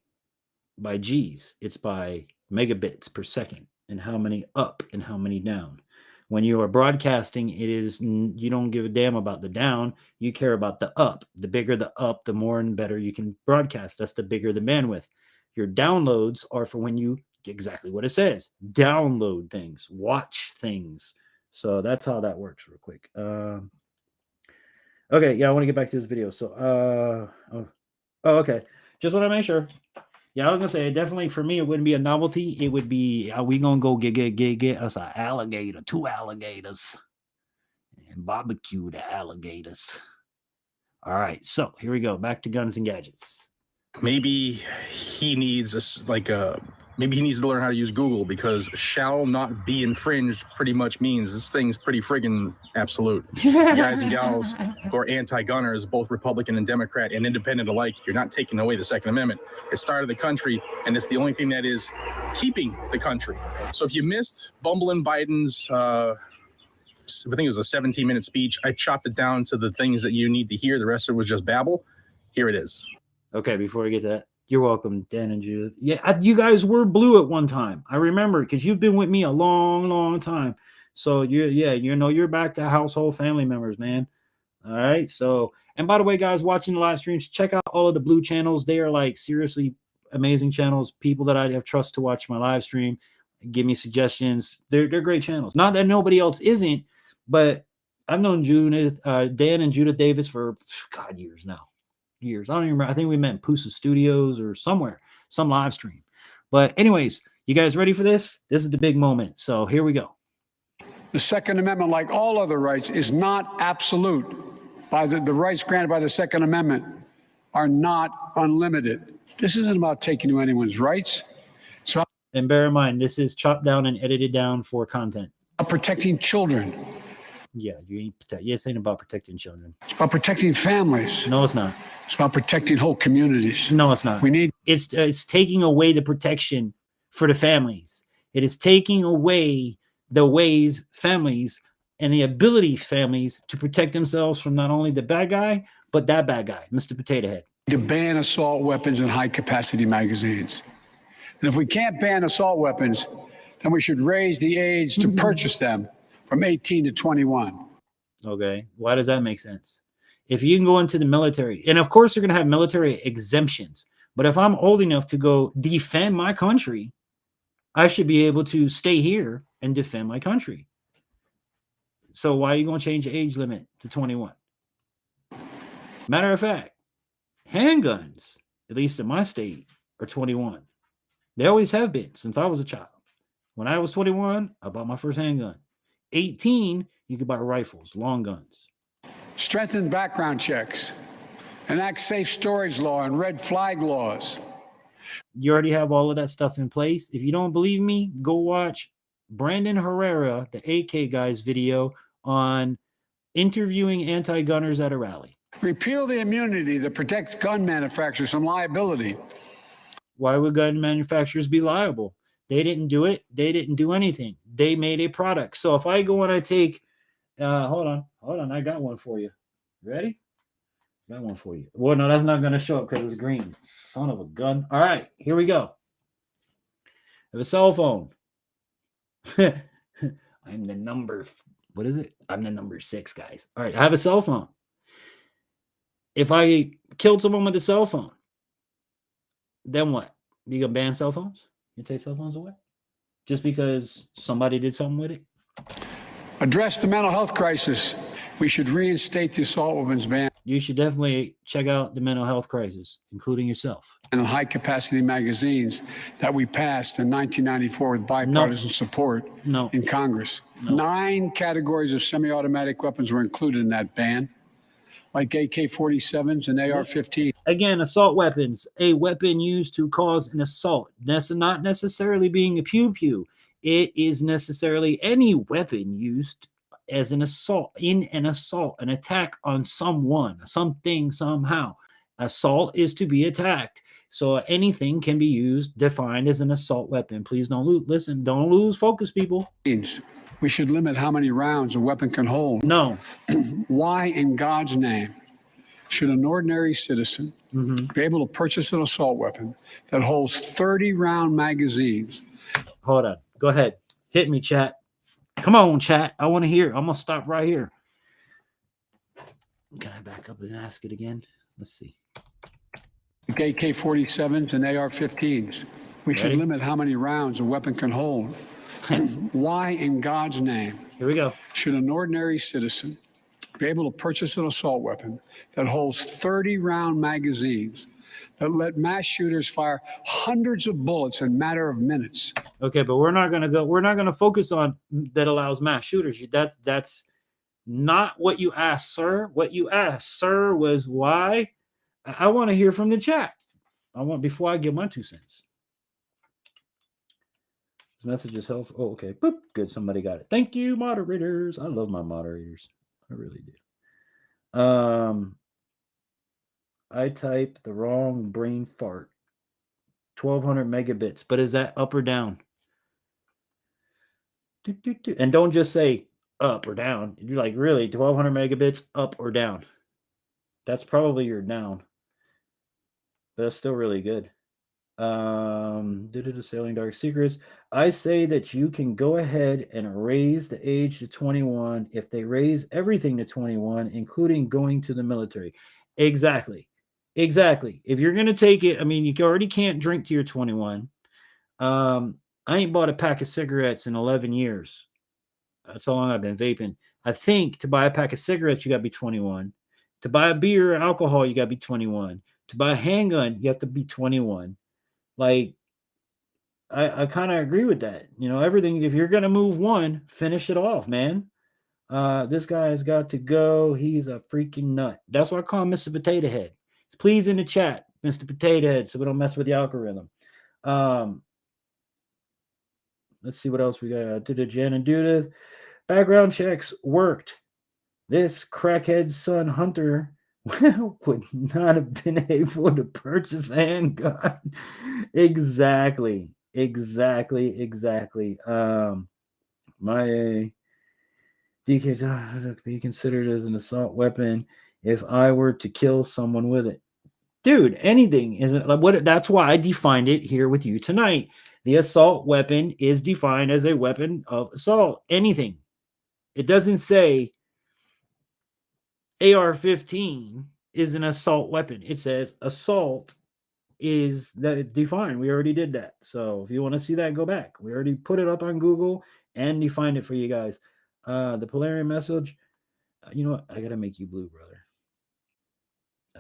G's. It's by megabits per second, and how many up and how many down. When you are broadcasting, you don't give a damn about the down. You care about the up. The bigger the up, the more and better you can broadcast. That's the bigger the bandwidth. Your downloads are for when you get exactly what it says. Download things, watch things. So that's how that works real quick. Okay, yeah, I want to get back to this video. So, okay. Just want to make sure. Yeah, I was gonna say definitely for me, it wouldn't be a novelty. It would be we gonna go get us an alligator, 2 alligators, and barbecue the alligators. All right, so here we go. Back to guns and gadgets. Maybe he needs maybe he needs to learn how to use Google, because shall not be infringed pretty much means this thing's pretty friggin' absolute. You guys and gals who are anti-gunners, both Republican and Democrat and independent alike, you're not taking away the Second Amendment. It started the country, and it's the only thing that is keeping the country. So if you missed Bumbling Biden's, I think it was a 17-minute speech, I chopped it down to the things that you need to hear. The rest of it was just babble. Here it is. Okay, before we get to that, you're welcome, Dan and Judith. Yeah, you guys were blue at one time. I remember, because you've been with me a long, long time. So you're back to household family members, man. All right. So, and by the way, guys, watching the live streams, check out all of the blue channels. They are like seriously amazing channels. People that I have trust to watch my live stream, give me suggestions. They're great channels. Not that nobody else isn't, but I've known Judith, Dan and Judith Davis for years now. Years. I don't even remember. I think we met in Pusa Studios or somewhere, some live stream. But anyways, you guys ready for this? This is the big moment. So here we go. The Second Amendment, like all other rights, is not absolute. The rights granted by the Second Amendment are not unlimited. This isn't about taking away anyone's rights. So, and bear in mind, this is chopped down and edited down for content. Protecting children. Yeah, this ain't about protecting children. It's about protecting families. No, it's not. It's about protecting whole communities. No, it's not. It's taking away the protection for the families. It is taking away the families and the ability families to protect themselves from not only the bad guy, but that bad guy, Mr. Potato Head. To ban assault weapons and high-capacity magazines. And if we can't ban assault weapons, then we should raise the age to purchase them from 18 to 21. Okay. Why does that make sense? If you can go into the military, and of course you're going to have military exemptions, but if I'm old enough to go defend my country, I should be able to stay here and defend my country. So why are you going to change the age limit to 21? Matter of fact, handguns, at least in my state, are 21. They always have been since I was a child. When I was 21, I bought my first handgun. 18, you could buy rifles, long guns. Strengthen background checks, enact safe storage law and red flag laws. You already have all of that stuff in place. If you don't believe me, go watch Brandon Herrera, the AK guy's video on interviewing anti-gunners at a rally. Repeal the immunity that protects gun manufacturers from liability. Why would gun manufacturers be liable? They didn't do it. They didn't do anything. They made a product. So if I go and I take, hold on, I got one for you. Ready? Got one for you. Well, no, that's not going to show up because it's green. Son of a gun. All right, here we go. I have a cell phone. I'm the number, what is it? I'm the number 6, guys. All right, I have a cell phone. If I killed someone with a cell phone, then what? You gonna ban cell phones? You take cell phones away? Just because somebody did something with it? Address the mental health crisis. We should reinstate the assault weapons ban. You should definitely check out the mental health crisis, including yourself. And the high-capacity magazines that we passed in 1994 with bipartisan support in Congress. 9 categories of semi-automatic weapons were included in that ban, like AK-47s and AR-15. Again, assault weapons, a weapon used to cause an assault. That's not necessarily being a pew-pew. It is necessarily any weapon used as an assault, an attack on someone, something, somehow. Assault is to be attacked. So anything can be used, defined as an assault weapon. Please don't lose focus, people. We should limit how many rounds a weapon can hold. No. Why in God's name should an ordinary citizen be able to purchase an assault weapon that holds 30-round magazines? Hold on. Go ahead. Hit me, chat. Come on, chat. I want to hear. I'm going to stop right here. Can I back up and ask it again? Let's see. AK-47s and AR-15s. We should limit how many rounds a weapon can hold. Why in God's name here we go. Should an ordinary citizen be able to purchase an assault weapon that holds 30-round magazines that let mass shooters fire hundreds of bullets in a matter of minutes. Okay, but we're not gonna focus on that allows mass shooters. That's not what you asked, sir. What you asked, sir, was why. I want to hear from the chat. Before I give my 2 cents. This message is helpful. Oh, okay. Boop. Good. Somebody got it. Thank you, moderators. I love my moderators. I really do. I typed the wrong brain fart. 1200 megabits. But is that up or down? And don't just say up or down. You're like, really? 1200 megabits up or down? That's probably your down. But that's still really good. Sailing Dark Secrets. I say that you can go ahead and raise the age to 21 if they raise everything to 21, including going to the military. Exactly. If you're going to take it, I mean, you already can't drink till you're 21. I ain't bought a pack of cigarettes in 11 years. That's how long I've been vaping. I think to buy a pack of cigarettes, you got to be 21. To buy a beer or alcohol, you got to be 21. To buy a handgun, you have to be 21. Like, I kind of agree with that. You know, everything, if you're going to move one, finish it off, man. This guy's got to go. He's a freaking nut. That's why I call him Mr. Potato Head. Please in the chat, Mr. Potato Head, so we don't mess with the algorithm. Let's see what else we got. To the Jen and Judith. Background checks worked. This crackhead's son, Hunter, would not have been able to purchase a handgun. Exactly. My DK be considered as an assault weapon if I were to kill someone with it. Dude, anything isn't like what. That's why I defined it here with you tonight. The assault weapon is defined as a weapon of assault. Anything. It doesn't say AR-15 is an assault weapon. It says assault is that defined. We already did that. So if you want to see that, go back. We already put it up on Google and defined it for you guys. The Polarian message. You know what? I got to make you blue, brother.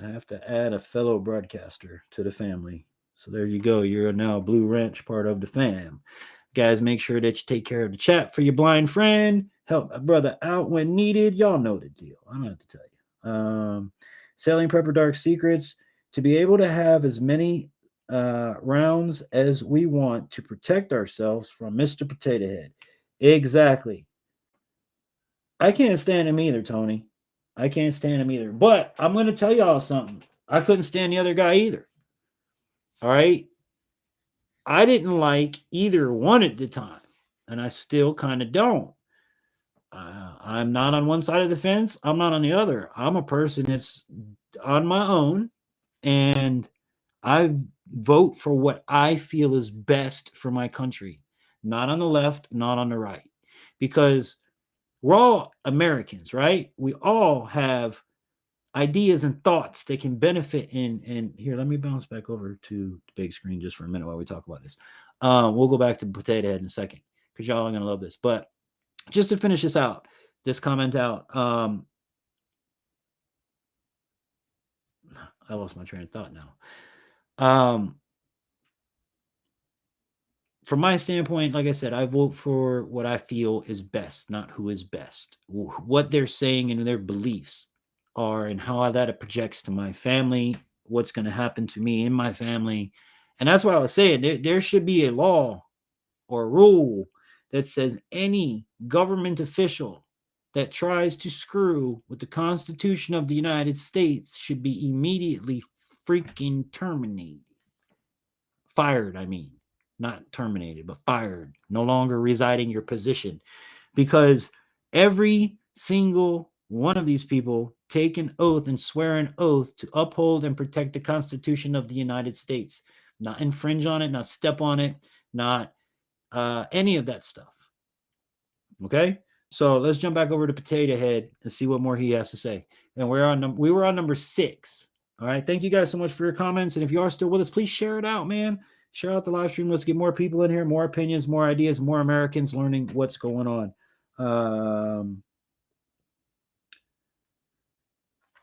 I have to add a fellow broadcaster to the family. So there you go. You're now Blue Wrench, part of the fam. Guys, make sure that you take care of the chat for your blind friend. Help a brother out when needed. Y'all know the deal. I don't have to tell you. Sailing Prepper Dark Secrets. To be able to have as many rounds as we want to protect ourselves from Mr. Potato Head. Exactly. I can't stand him either, Tony. I can't stand him either. But I'm going to tell y'all something. I couldn't stand the other guy either. All right? I didn't like either one at the time. And I still kind of don't. I'm not on one side of the fence. I'm not on the other. I'm a person that's on my own. And I vote for what I feel is best for my country. Not on the left, not on the right. Because we're all Americans, right? We all have ideas and thoughts that can benefit in here. Let me bounce back over to the big screen just for a minute while we talk about this. We'll go back to Potato Head in a second because y'all are going to love this. But just to finish this comment out, I lost my train of thought now. From my standpoint, like I said, I vote for what I feel is best, not who is best. What they're saying and their beliefs are and how that projects to my family, what's going to happen to me in my family. And that's what I was saying. There should be a law or a rule that says any government official that tries to screw with the Constitution of the United States should be immediately freaking terminated. Fired, I mean. Not terminated, but fired, no longer residing your position, because every single one of these people take an oath and swear an oath to uphold and protect the Constitution of the United States, not infringe on it, not step on it, not any of that stuff. Okay, so let's jump back over to Potato Head and see what more he has to say. And we were on number 6. All right, thank you guys so much for your comments, and if you are still with us, please share it out, man. Share out the live stream. Let's get more people in here, more opinions, more ideas, more Americans learning what's going on.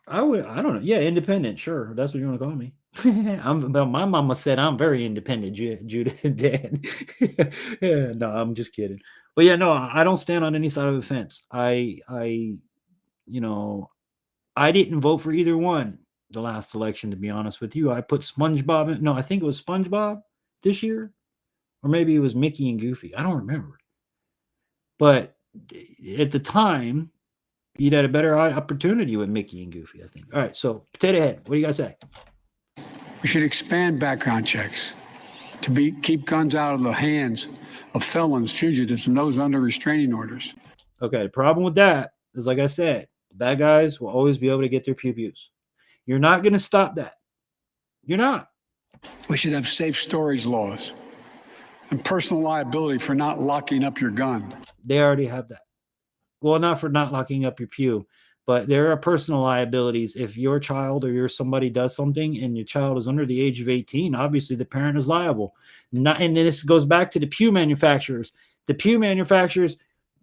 I don't know. Yeah, independent. Sure, that's what you want to call me. But my mama said I'm very independent, Judith and Dan. Yeah, no, I'm just kidding. But yeah, no, I don't stand on any side of the fence. You know, I didn't vote for either one the last election, to be honest with you. I put SpongeBob in. No, I think it was SpongeBob this year, or maybe it was Mickey and Goofy. I don't remember. But at the time, you'd had a better opportunity with Mickey and Goofy, I think. All right, so Potato Head, what do you guys say? We should expand background checks to keep guns out of the hands of felons, fugitives, and those under restraining orders. Okay, the problem with that is, like I said, the bad guys will always be able to get their pew-pews. You're not going to stop that. You're not. We should have safe storage laws and personal liability for not locking up your gun. They already have that. Well, not for not locking up your pew, but there are personal liabilities. If your child or somebody does something and your child is under the age of 18, obviously the parent is liable. And this goes back to the pew manufacturers. The pew manufacturers,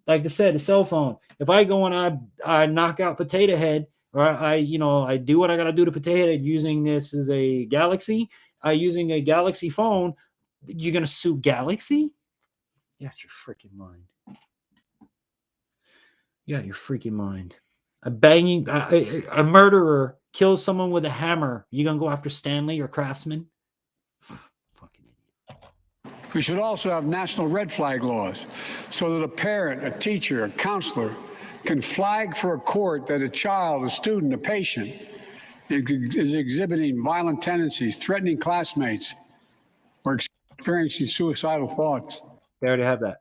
like I said, the cell phone. If I go and I knock out Potato Head, or I do what I got to do to Potato Head using this as a Galaxy, using a Galaxy phone, you're going to sue Galaxy? You got your freaking mind. You got your freaking mind. A murderer kills someone with a hammer. You going to go after Stanley or Craftsman? Fucking idiot. We should also have national red flag laws so that a parent, a teacher, a counselor can flag for a court that a child, a student, a patient is exhibiting violent tendencies, threatening classmates, or experiencing suicidal thoughts. They already have that.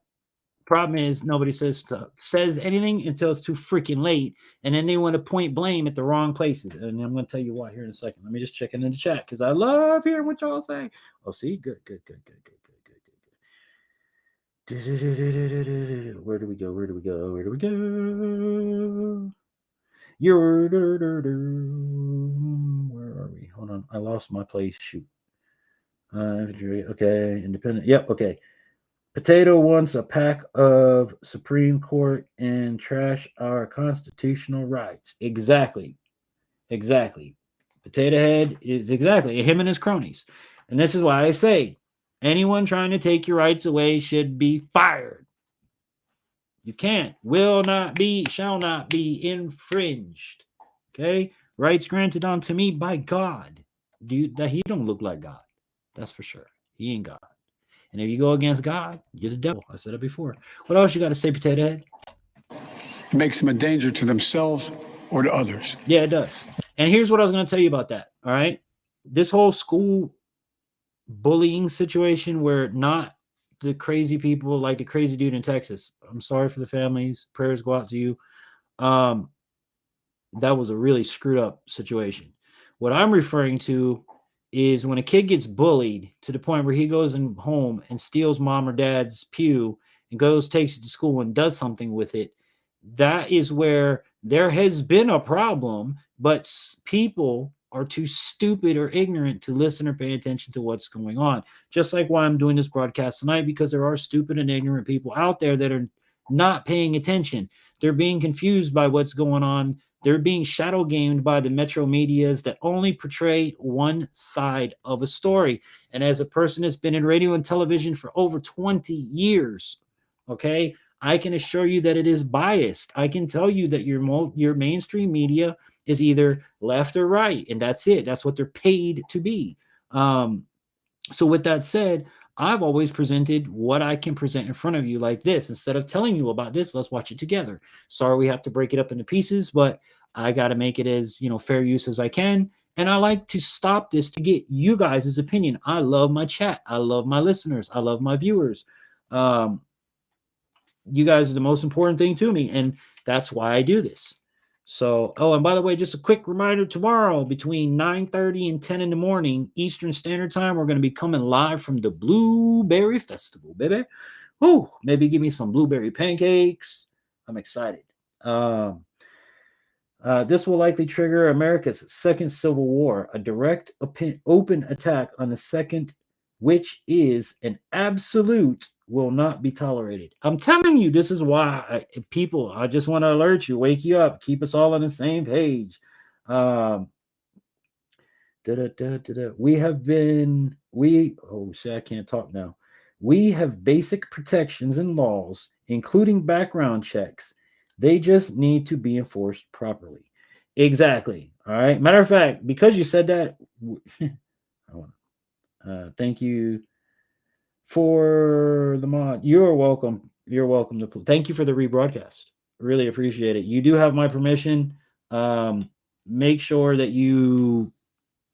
Problem is, nobody says anything until it's too freaking late, and then they want to point blame at the wrong places. And I'm going to tell you why here in a second. Let me just check in the chat because I love hearing what y'all say. Oh, see, good. Where do we go? Where are we? Hold on, I lost my place. Shoot. Okay, independent. Yep. Okay. Potato wants a pack of Supreme Court and trash our constitutional rights. Exactly. Potato Head is exactly him and his cronies. And this is why I say anyone trying to take your rights away should be fired. You can't, will not be, shall not be infringed. Okay? Rights granted unto me by God. Dude, that he don't look like God. That's for sure. He ain't God. And if you go against God, you're the devil. I said it before. What else you got to say, Potato Head? It makes them a danger to themselves or to others. Yeah, it does. And here's what I was going to tell you about that. All right. This whole school bullying situation where not the crazy people like the crazy dude in Texas. I'm sorry for the families. Prayers go out to you. That was a really screwed up situation. What I'm referring to is when a kid gets bullied to the point where he goes home and steals mom or dad's pew and takes it to school and does something with it. That is where there has been a problem, but people are too stupid or ignorant to listen or pay attention to what's going on. Just like why I'm doing this broadcast tonight, because there are stupid and ignorant people out there that are not paying attention. They're being confused by what's going on. They're being shadow gamed by the metro medias that only portray one side of a story. And as a person that's been in radio and television for over 20 years, okay, I can assure you that it is biased. I can tell you that your mainstream media is either left or right, and that's it. That's what they're paid to be. So with that said, I've always presented what I can present in front of you like this. Instead of telling you about this, let's watch it together. Sorry, we have to break it up into pieces, but I got to make it as fair use as I can. And I like to stop this to get you guys' opinion. I love my chat. I love my listeners. I love my viewers. You guys are the most important thing to me, and that's why I do this. So, and by the way, just a quick reminder, tomorrow between 9:30 and 10 in the morning, Eastern Standard Time, we're going to be coming live from the Blueberry Festival, baby. Ooh, maybe give me some blueberry pancakes. I'm excited. This will likely trigger America's second civil war, a direct open attack on the second, which is an absolute will not be tolerated. I'm telling you, this is why I just want to alert you, wake you up, keep us all on the same page. I can't talk now. We have basic protections and laws, including background checks. They just need to be enforced properly. Exactly. All right. Matter of fact, because you said that, thank you for the mod. You're welcome. You're welcome to. Thank you for the rebroadcast. Really appreciate it. You do have my permission. Make sure that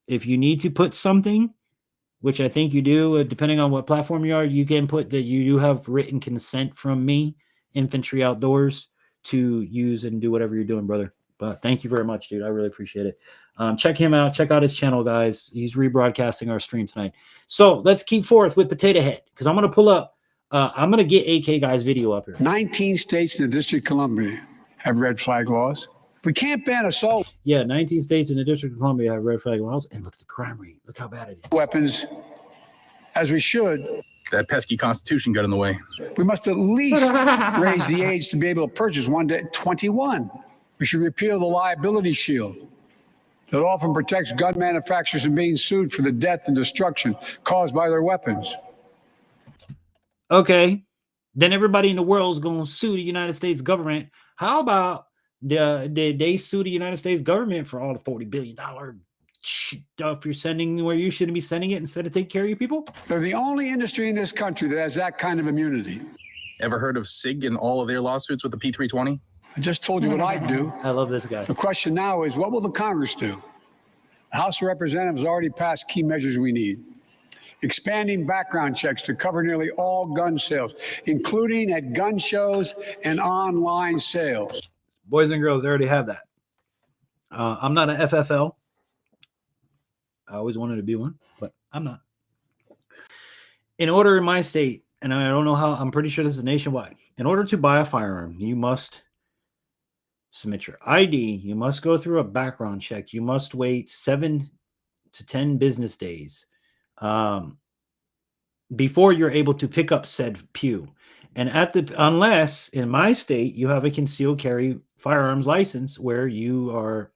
if you need to put something, which I think you do, depending on what platform you are, you can put that you do have written consent from me, Infantry Outdoors, to use and do whatever you're doing, brother. But thank you very much, dude. I really appreciate it. Check him out. Check out his channel, guys. He's rebroadcasting our stream tonight. So let's keep forth with Potato Head, because I'm going to pull up. I'm going to get AK Guy's video up here. 19 states in the District of Columbia have red flag laws. We can't ban assault. Yeah, 19 states in the District of Columbia have red flag laws. And look at the crime rate. Look how bad it is. Weapons, as we should. That pesky Constitution got in the way. We must at least raise the age to be able to purchase one to 21. We should repeal the liability shield that often protects gun manufacturers from being sued for the death and destruction caused by their weapons. Okay, then everybody in the world is going to sue the United States government. How about they sue the United States government for all the $40 billion stuff you're sending where you shouldn't be sending it instead of taking care of your people? They're the only industry in this country that has that kind of immunity. Ever heard of SIG and all of their lawsuits with the P320? I just told you what I do. I love this guy. The question now is, what will the Congress do? The House of Representatives already passed key measures we need. Expanding background checks to cover nearly all gun sales, including at gun shows and online sales. Boys and girls, they already have that. I'm not an FFL. I always wanted to be one, but I'm not. In order in my state, and I don't know how, I'm pretty sure this is nationwide. In order to buy a firearm, you must submit your ID. You must go through a background check. You must wait 7 to 10 business days before you're able to pick up said pew. And unless in my state you have a concealed carry firearms license where you are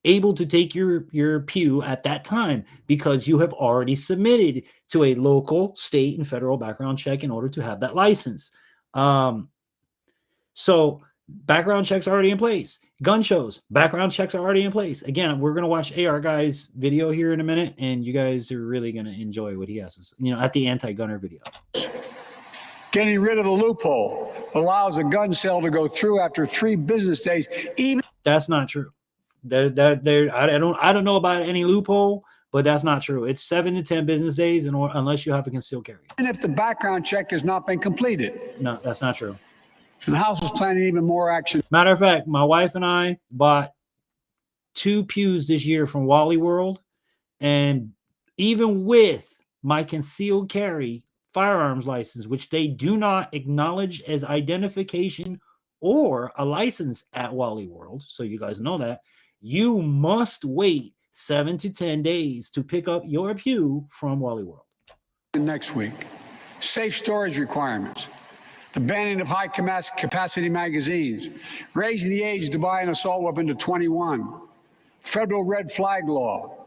able to take your pew at that time because you have already submitted to a local, state, and federal background check in order to have that license. So background checks are already in place. Gun shows, background checks are already in place. Again, we're going to watch AR Guy's video here in a minute, and you guys are really going to enjoy what he has, at the anti-gunner video. Getting rid of the loophole allows a gun sale to go through after 3 business days. That's not true. I don't know about any loophole, but that's not true. It's 7 to 10 business days, unless you have a concealed carry. And if the background check has not been completed. No, that's not true. The House is planning even more action. Matter of fact, my wife and I bought 2 pews this year from Wally World, and even with my concealed carry firearms license, which they do not acknowledge as identification or a license at Wally World, so you guys know that, you must wait 7 to 10 days to pick up your pew from Wally World. Next week, safe storage requirements. The banning of high-capacity magazines, raising the age to buy an assault weapon to 21, federal red flag law,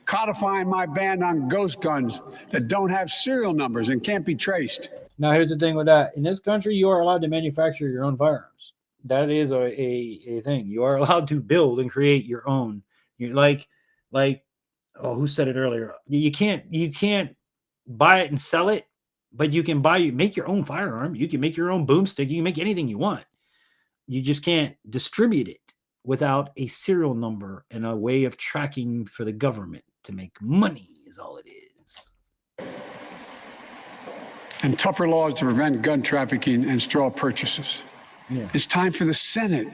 codifying my ban on ghost guns that don't have serial numbers and can't be traced. Now, here's the thing with that. In this country, you are allowed to manufacture your own firearms. That is a thing. You are allowed to build and create your own. You're like, who said it earlier? You can't buy it and sell it. But you can make your own firearm. You can make your own boomstick. You can make anything you want. You just can't distribute it without a serial number and a way of tracking for the government to make money is all it is. And tougher laws to prevent gun trafficking and straw purchases. Yeah. It's time for the Senate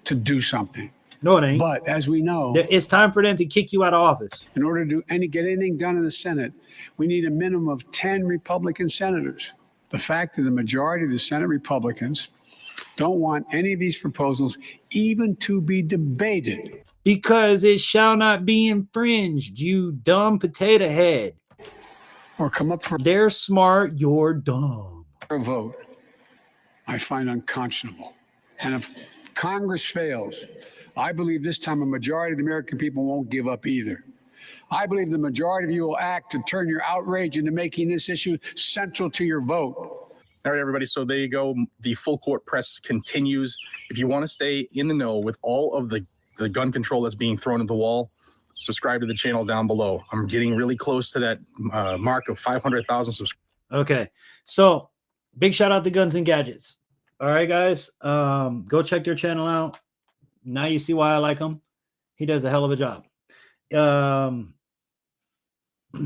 to do something. No, it ain't. But as we know, it's time for them to kick you out of office. In order to get anything done in the Senate, we need a minimum of 10 Republican senators. The fact that the majority of the Senate Republicans don't want any of these proposals even to be debated. Because it shall not be infringed, you dumb potato head. Or come up for... They're smart, you're dumb. A vote, I find unconscionable. And if Congress fails, I believe this time a majority of the American people won't give up either. I believe the majority of you will act to turn your outrage into making this issue central to your vote. All right, everybody. So there you go. The full court press continues. If you want to stay in the know with all of the gun control that's being thrown at the wall, subscribe to the channel down below. I'm getting really close to that mark of 500,000 subscribers. Okay. So big shout out to Guns and Gadgets. All right, guys. Go check their channel out. Now you see why I like him. He does a hell of a job.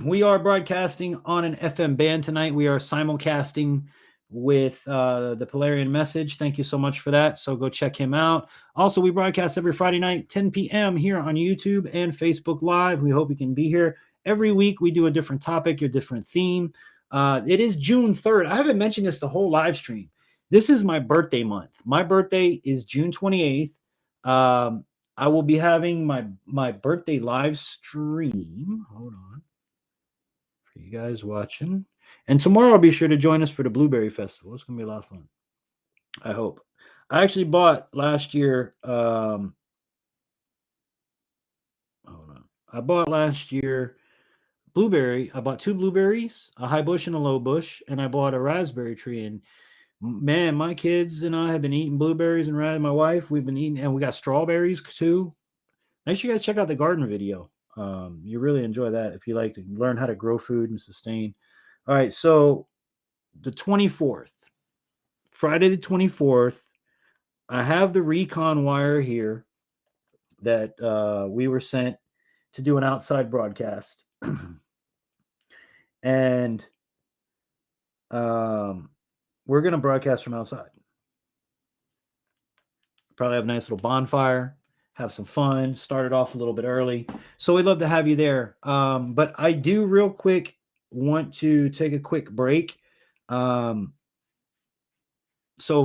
We are broadcasting on an FM band tonight. We are simulcasting with the Polarian Message. Thank you so much for that. So go check him out. Also, we broadcast every Friday night, 10 p.m. here on YouTube and Facebook Live. We hope you can be here. Every week we do a different topic, a different theme. It is June 3rd. I haven't mentioned this the whole live stream. This is my birthday month. My birthday is June 28th. I will be having my birthday live stream. Hold on. For you guys watching. And tomorrow I'll be sure to join us for the Blueberry Festival. It's going to be a lot of fun. I hope. I actually bought last year. Hold on. I bought last year blueberry. I bought 2 blueberries, a high bush and a low bush, and I bought a raspberry tree. And man, my kids and I have been eating blueberries, and my wife, we've been eating, and we got strawberries too. Make sure you guys check out the garden video. You really enjoy that if you like to learn how to grow food and sustain. All right, so the 24th, Friday the 24th, I have the recon wire here that we were sent to do an outside broadcast. And we're going to broadcast from outside. Probably have a nice little bonfire, have some fun, start it off a little bit early. So we'd love to have you there. But I do real quick want to take a quick break. So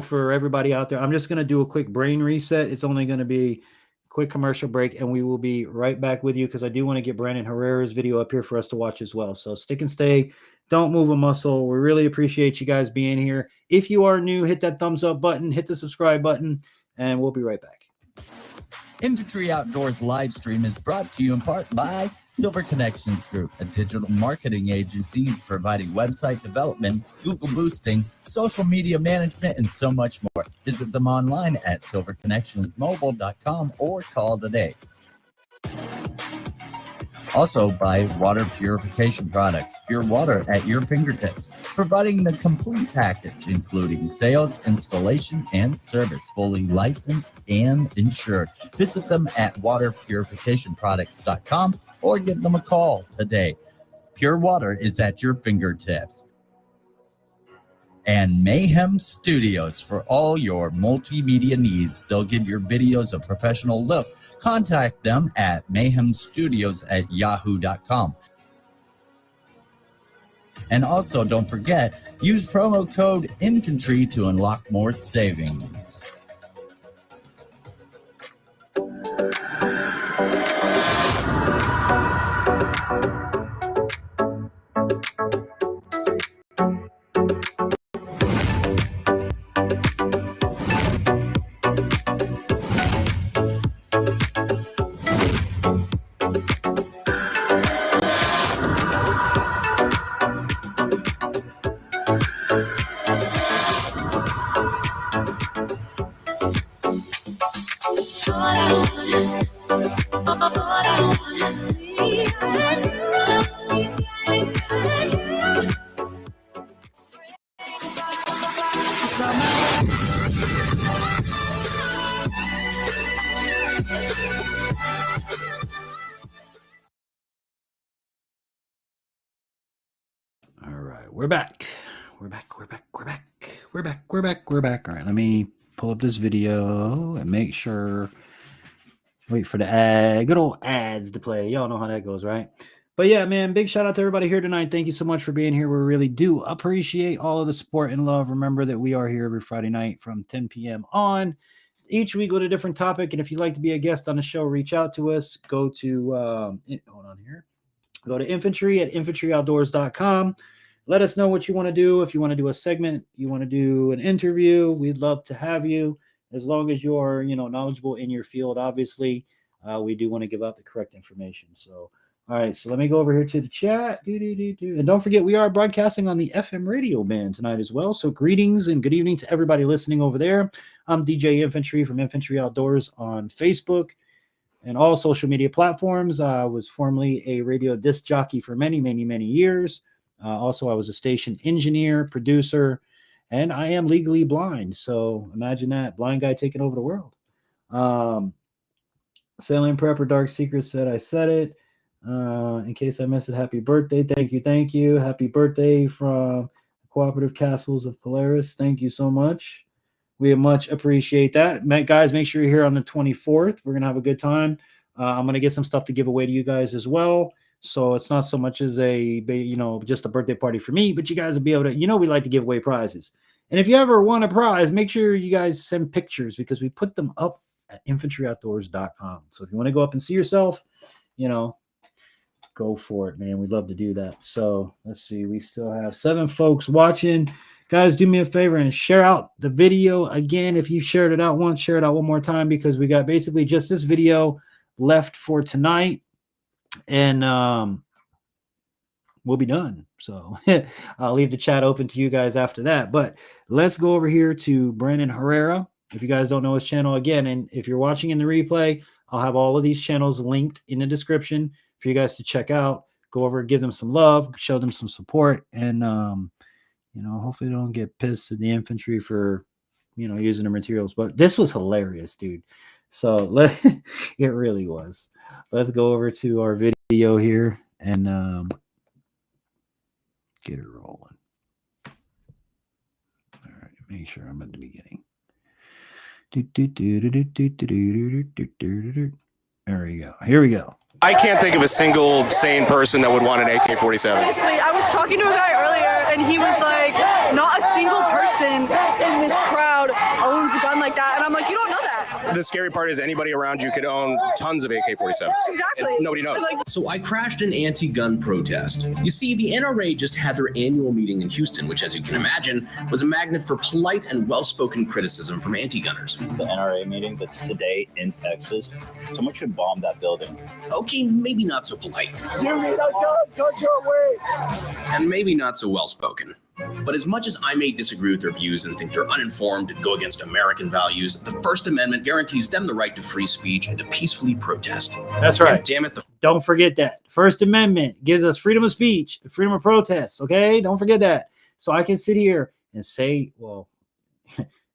for everybody out there, I'm just going to do a quick brain reset. It's only going to be a quick commercial break, and we will be right back with you because I do want to get Brandon Herrera's video up here for us to watch as well. So stick and stay. Don't move a muscle. We really appreciate you guys being here. If you are new, hit that thumbs up button, hit the subscribe button, and we'll be right back. Infantry Outdoors live stream is brought to you in part by Silver Connections Group, a digital marketing agency providing website development, Google boosting, social media management, and so much more. Visit them online at silverconnectionsmobile.com or call today. Also by water purification products, pure water at your fingertips, providing the complete package, including sales, installation, and service, fully licensed and insured. Visit them at waterpurificationproducts.com or give them a call today. Pure water is at your fingertips. And Mayhem Studios for all your multimedia needs. They'll give your videos a professional look. Contact them at mayhemstudios@yahoo.com. And also, don't forget, use promo code Infantry to unlock more savings. We're back. All right, let me pull up this video and make sure. Wait for the good old ads to play. Y'all know how that goes, right? But yeah, man, big shout out to everybody here tonight. Thank you so much for being here. We really do appreciate all of the support and love. Remember that we are here every Friday night from 10 p.m. on. Each week with a different topic. And if you'd like to be a guest on the show, reach out to us. Go to, hold on here. Go to infantry at infantryoutdoors.com. Let us know what you want to do. If you want to do a segment, you want to do an interview, we'd love to have you. as long as you're, knowledgeable in your field, obviously, we do want to give out the correct information. So, all right, so let me go over here to the chat. And don't forget, we are broadcasting on the FM radio band tonight as well. So greetings and good evening to everybody listening over there. I'm DJ Infantry from Infantry Outdoors on Facebook and all social media platforms. I was formerly a radio disc jockey for many, many, many years. Also, I was a station engineer, producer, and I am legally blind. So imagine that, blind guy taking over the world. Sailing Prepper Dark Secrets said I said it. In case I missed it, happy birthday. Thank you. Happy birthday from Cooperative Castles of Polaris. Thank you so much. We much appreciate that. Guys, make sure you're here on the 24th. We're going to have a good time. I'm going to get some stuff to give away to you guys as well. So it's not so much as just a birthday party for me, but you guys will be able to, we like to give away prizes. And if you ever want a prize, make sure you guys send pictures because we put them up at infantryoutdoors.com. So if you want to go up and see yourself, go for it, man. We'd love to do that. So let's see. We still have 7 folks watching. Guys, do me a favor and share out the video. Again, if you shared it out once, share it out one more time because we got basically just this video left for tonight. And we'll be done. So I'll leave the chat open to you guys after that. But let's go over here to Brandon Herrera. If you guys don't know his channel, again, and if you're watching in the replay, I'll have all of these channels linked in the description for you guys to check out. Go over, give them some love, show them some support, and hopefully they don't get pissed at the infantry for using the materials. But this was hilarious, dude. So it really was. Let's go over to our video here and get it rolling. All right, make sure I'm at the beginning. There we go. Here we go. I can't think of a single sane person that would want an AK-47. Honestly, I was talking to a guy earlier, and he was like, not a single person in this crowd owns a gun like that. And I'm like, you don't know that. The scary part is anybody around you could own tons of AK-47s. Exactly. And nobody knows. So I crashed an anti-gun protest. You see, the NRA just had their annual meeting in Houston, which, as you can imagine, was a magnet for polite and well-spoken criticism from anti-gunners. The NRA meeting that's today in Texas, someone should bomb that building. Okay, maybe not so polite. You need a gun, cut your way. And maybe not so well-spoken. But as much as I may disagree with their views and think they're uninformed and go against American values, the First Amendment guarantees them the right to free speech and to peacefully protest. That's right. And damn it, don't forget that. First Amendment gives us freedom of speech, freedom of protest, okay? Don't forget that. So I can sit here and say, well,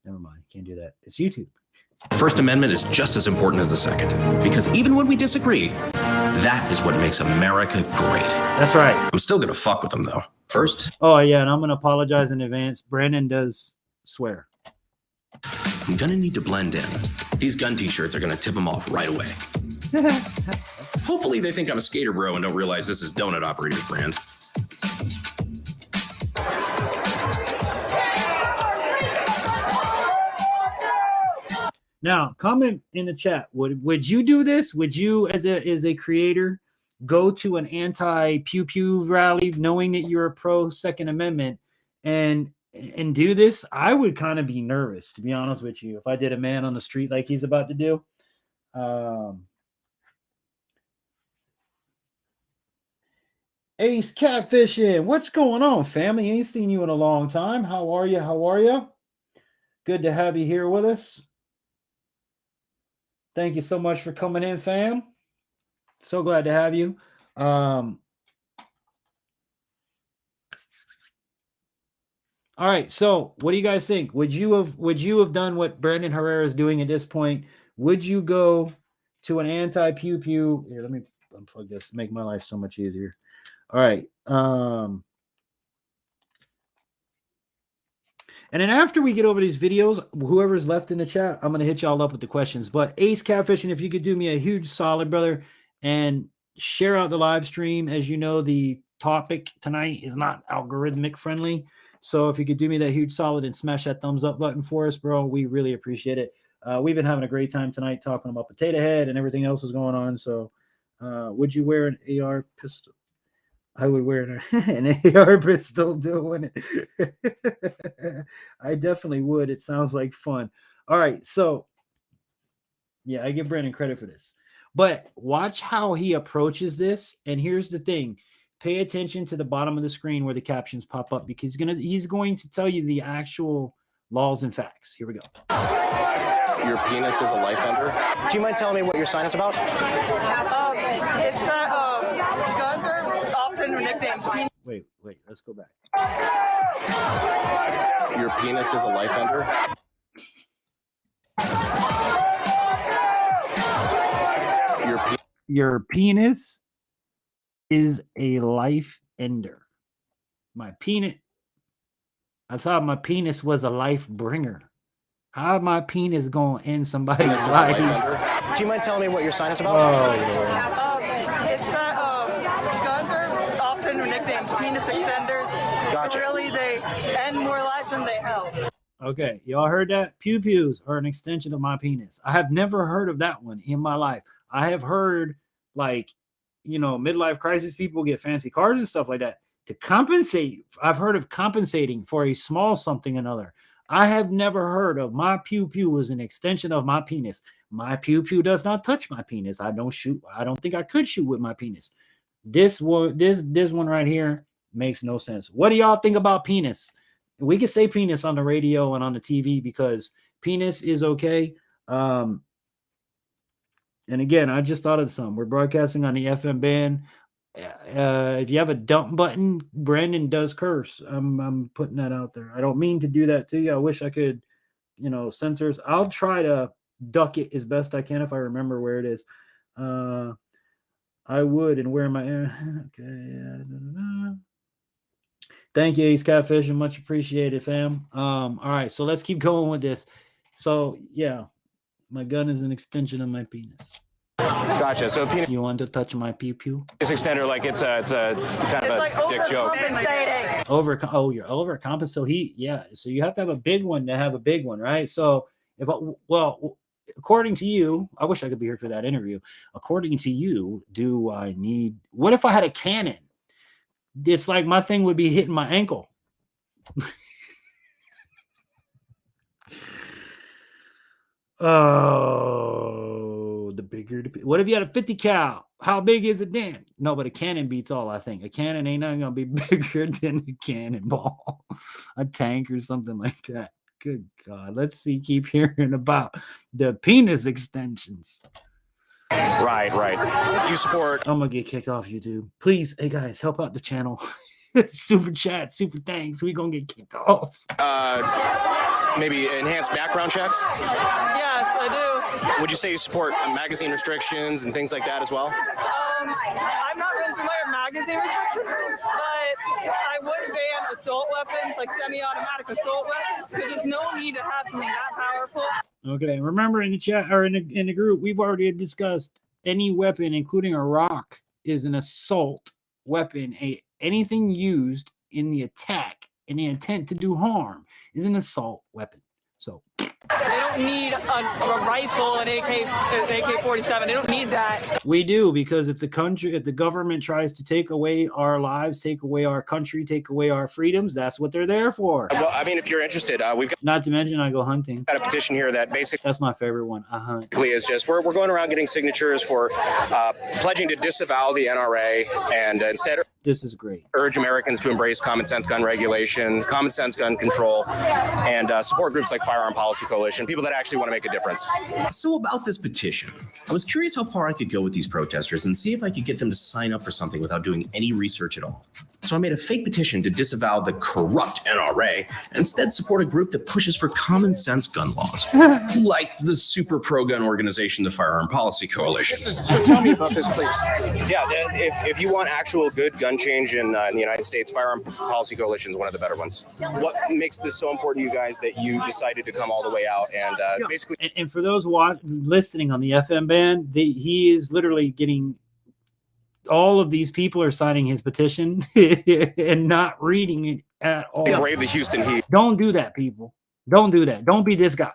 never mind, can't do that. It's YouTube. The First Amendment is just as important as the Second, because even when we disagree, that is what makes America great. That's right. I'm still going to fuck with them, though. First. Oh, yeah, and I'm going to apologize in advance. Brandon does swear. I'm going to need to blend in. These gun t-shirts are going to tip them off right away. Hopefully they think I'm a skater bro and don't realize this is Donut Operator's brand. Now, comment in the chat. Would you do this? Would you, as a creator, go to an anti-pew pew rally knowing that you're a pro Second Amendment and do this? I would kind of be nervous, to be honest with you, if I did a man on the street like he's about to do. Ace Catfishing, what's going on, family? Ain't seen you in a long time. How are you? Good to have you here with us. Thank you so much for coming in, fam. So glad to have you. All right. So what do you guys think? Would you have done what Brandon Herrera is doing at this point? Would you go to an anti-pew pew? Here, let me unplug this to make my life so much easier. All right. And then after we get over these videos, whoever's left in the chat, I'm going to hit y'all up with the questions. But Ace Catfishing, if you could do me a huge solid, brother, and share out the live stream. As you know, the topic tonight is not algorithmic friendly. So if you could do me that huge solid and smash that thumbs up button for us, bro, we really appreciate it. We've been having a great time tonight talking about Potato Head and everything else is going on. So would you wear an AR pistol? I would wear an AR pistol doing it. I definitely would. It sounds like fun. All right, so yeah, I give Brandon credit for this. But watch how he approaches this. And here's the thing. Pay attention to the bottom of the screen where the captions pop up because he's going to tell you the actual laws and facts. Here we go. Your penis is a life ender. Do you mind telling me what your sign is about? It's that guns are often nicknamed. Wait, let's go back. Your penis is a life ender. Your penis is a life ender. My penis. I thought my penis was a life bringer. How my penis gonna end somebody's life? Do you mind telling me what your sign is about? Oh, It's that guns are often nicknamed penis extenders. Gotcha. Really, they end more lives than they help. okay, y'all heard that? Pew pews are an extension of my penis. I have never heard of that one in my life. I have heard midlife crisis people get fancy cars and stuff like that to compensate. I've heard of compensating for a small something or another. I have never heard of my pew pew as an extension of my penis. My pew pew does not touch my penis. I don't shoot. I don't think I could shoot with my penis. This one right here makes no sense. What do y'all think about penis? We can say penis on the radio and on the TV because penis is okay. And again, I just thought of some. We're broadcasting on the FM band. If you have a dump button, Brandon does curse. I'm putting that out there. I don't mean to do that to you. I wish I could, censors. I'll try to duck it as best I can if I remember where it is. I would, and where am I? Okay. Thank you, Ace Catfishing. Much appreciated, fam. All right, so let's keep going with this. So yeah, my gun is an extension of my penis. Gotcha. So penis. You want to touch my pew pew? Extender, like it's a kind of a like dick joke. You're overcompensating. So you have to have a big one to have a big one, right? So according to you, I wish I could be here for that interview. According to you, what if I had a cannon? It's like my thing would be hitting my ankle. Oh, the bigger. What if you had a 50 cal? How big is it then? No, but a cannon beats all, I think. A cannon ain't not going to be bigger than a cannonball. A tank or something like that. Good God. Let's keep hearing about the penis extensions. Right. You support. I'm going to get kicked off YouTube. Please, hey guys, help out the channel. Super chat, super thanks. We're going to get kicked off. Maybe enhanced background checks? Yes, I do. Would you say you support magazine restrictions and things like that as well? I'm not really familiar with magazine restrictions, but I would ban assault weapons, like semi-automatic assault weapons, because there's no need to have something that powerful. Okay, remember in the chat or in the group, we've already discussed any weapon, including a rock, is an assault weapon. Anything used in the attack in the intent to do harm is an assault weapon. So they don't need a rifle, an AK-47. They don't need that. We do, because if the government tries to take away our lives, take away our country, take away our freedoms, that's what they're there for. Well, I mean, if you're interested, we've got. Not to mention, I go hunting. Got a petition here that basically. That's my favorite one. I hunt. Is just we're going around getting signatures for pledging to disavow the NRA and instead. This is great. Urge Americans to embrace common sense gun regulation, common sense gun control, and support groups like Firearm Policy Coalition, people that actually want to make a difference. So about this petition, I was curious how far I could go with these protesters and see if I could get them to sign up for something without doing any research at all. So I made a fake petition to disavow the corrupt NRA and instead support a group that pushes for common sense gun laws, like the super pro-gun organization, the Firearm Policy Coalition. So tell me about this, please. Yeah, if you want actual good gun change in the United States, Firearm Policy Coalition is one of the better ones. What makes this so important to you guys that you decided to come all the way out and basically? And for those listening on the FM band, he is literally getting. All of these people are signing his petition and not reading it at all. Brave the Houston Heat. Don't do that, people. Don't do that. Don't be this guy.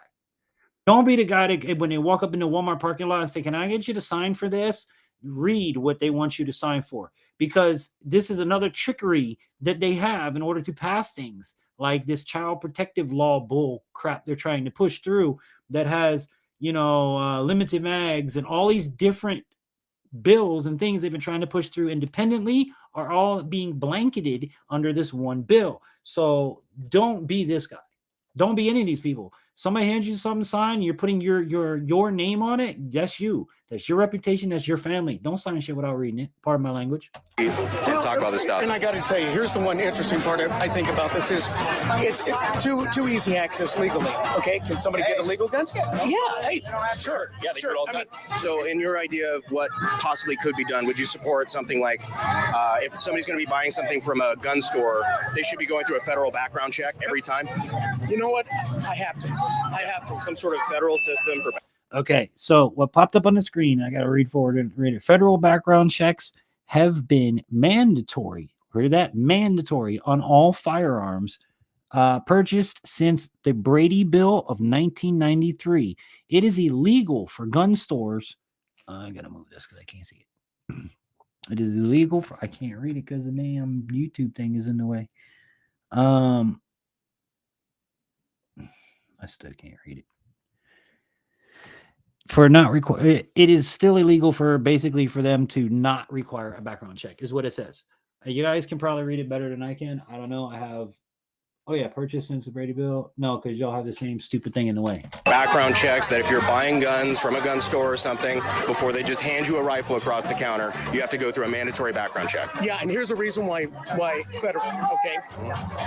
Don't be the guy that when they walk up in the Walmart parking lot and say, "Can I get you to sign for this?" Read what they want you to sign for, because this is another trickery that they have in order to pass things like this child protective law bull crap they're trying to push through that has, limited mags and all these different bills and things they've been trying to push through independently are all being blanketed under this one bill. So don't be this guy. Don't be any of these people. Somebody hands you something signed, you're putting your name on it. That's you. That's your reputation. That's your family. Don't sign shit without reading it. Pardon my language. Talk about this stuff. And I got to tell you, here's the one interesting part I think about this is it's too easy access legally. Okay, can somebody get illegal guns? Yeah, hey, sure. Yeah, they do it all the time. So in your idea of what possibly could be done, would you support something like if somebody's going to be buying something from a gun store, they should be going through a federal background check every time? You know what? I have to. Some sort of federal system for... Okay, so what popped up on the screen, I got to read forward and read it. Federal background checks have been mandatory. Heard that? Mandatory on all firearms purchased since the Brady Bill of 1993. It is illegal for gun stores. I got to move this because I can't see it. It is illegal for... I can't read it because the damn YouTube thing is in the way. I still can't read it. For not require, it is still illegal for them to not require a background check, is what it says. You guys can probably read it better than I can. I don't know. I have, purchased since the Brady Bill. No, because y'all have the same stupid thing in the way. Background checks that if you're buying guns from a gun store or something, before they just hand you a rifle across the counter, you have to go through a mandatory background check. Yeah, and here's the reason why federal, okay?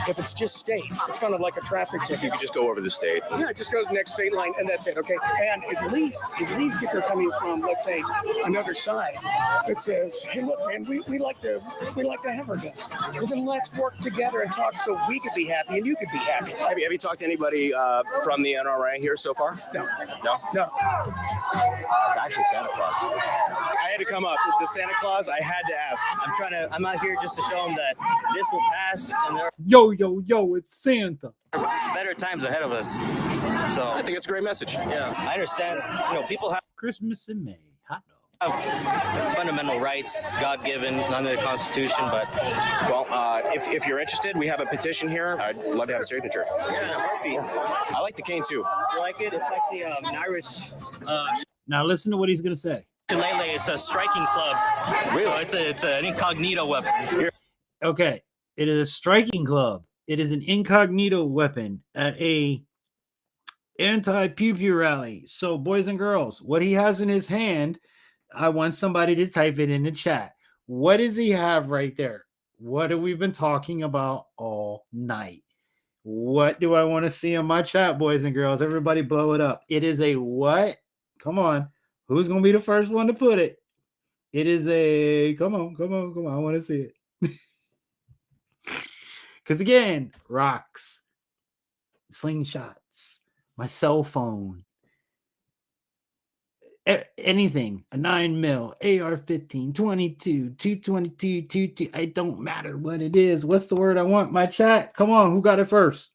If it's just state, it's kind of like a traffic ticket. You can just go over the state. Yeah, it just goes to the next state line, and that's it, okay? And at least if they're coming from, let's say, another side that says, hey, look, man, we like to have our guns. Well, then let's work together and talk so we could be happy and you could be happy. Have you talked to anybody from the NRA here so far? No. It's actually Santa Claus. I had to come up with the Santa Claus. I had to ask. I'm out here just to show them that this will pass. And there Yo, it's Santa. are better times ahead of us. So I think it's a great message. Yeah, I understand. People have Christmas in May. Hot dog. Fundamental rights, God-given under the Constitution, but if you're interested, we have a petition here. I'd love to have a signature. Yeah, I like the cane too. You like it? It's actually an Irish. Now listen to what he's gonna say. Ukulele. It's a striking club. Really? So it's an incognito weapon. Okay, it is a striking club. It is an incognito weapon at a anti-pew pew rally. So, boys and girls, what he has in his hand, I want somebody to type it in the chat. What does he have right there? What have we been talking about all night? What do I want to see in my chat, boys and girls? Everybody blow it up. It is a what? Come on. Who's going to be the first one to put it? It is a, come on. I want to see it. Because again, rocks, slingshots, my cell phone, anything, a 9mm, AR-15, 22, 222, 22, it don't matter what it is. What's the word I want? My chat. Come on, who got it first?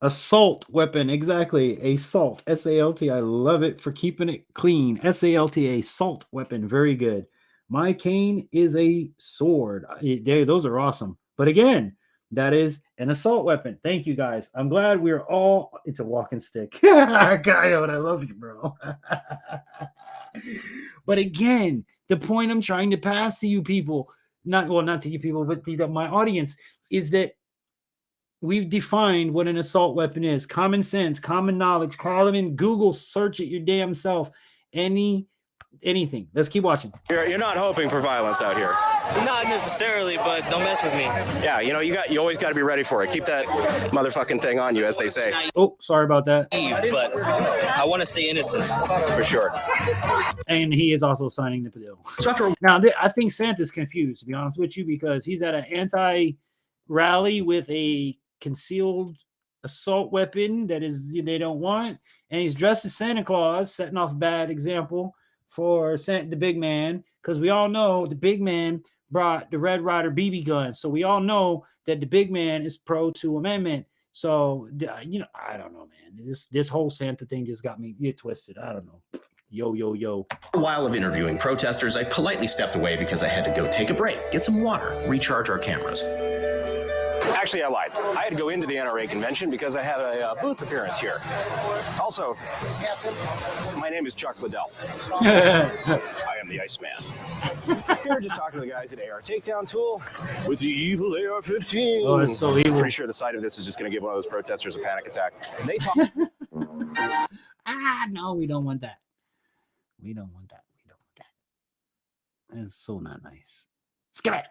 Assault weapon, exactly. Assault, S-A-L-T. I love it for keeping it clean. S-A-L-T, assault weapon, very good. My cane is a sword. Those are awesome. But again, that is an assault weapon. Thank you, guys. I'm glad we're all... It's a walking stick. Coyote, I love you, bro. But again, the point I'm trying to pass to you people, not to you people, but to my audience, is that we've defined what an assault weapon is. Common sense, common knowledge. Call them in Google, search it your damn self. Anything. Let's keep watching. You're not hoping for violence out here. Not necessarily, but don't mess with me. Yeah, you always got to be ready for it. Keep that motherfucking thing on you, as they say. Oh, sorry about that. But I want to stay innocent. For sure. And he is also signing the bill. Now, I think Santa's confused, to be honest with you, because he's at an anti-rally with a concealed assault weapon that is they don't want, and he's dressed as Santa Claus, setting off a bad example for the big man, because we all know the big man brought the Red Ryder BB gun, so we all know that the big man is pro to amendment. So I don't know, man. This whole Santa thing just got me twisted. I don't know. Yo. While of interviewing protesters, I politely stepped away because I had to go take a break, get some water, recharge our cameras. Actually, I lied. I had to go into the NRA convention because I had a booth appearance here. Also, my name is Chuck Liddell. I am the Iceman. We were just talking to the guys at AR Takedown Tool with the evil AR-15. Oh, it's so evil. Pretty sure the sight of this is just going to give one of those protesters a panic attack. They talk. No, we don't want that. We don't want that. We don't want that. It's so not nice. Skip it.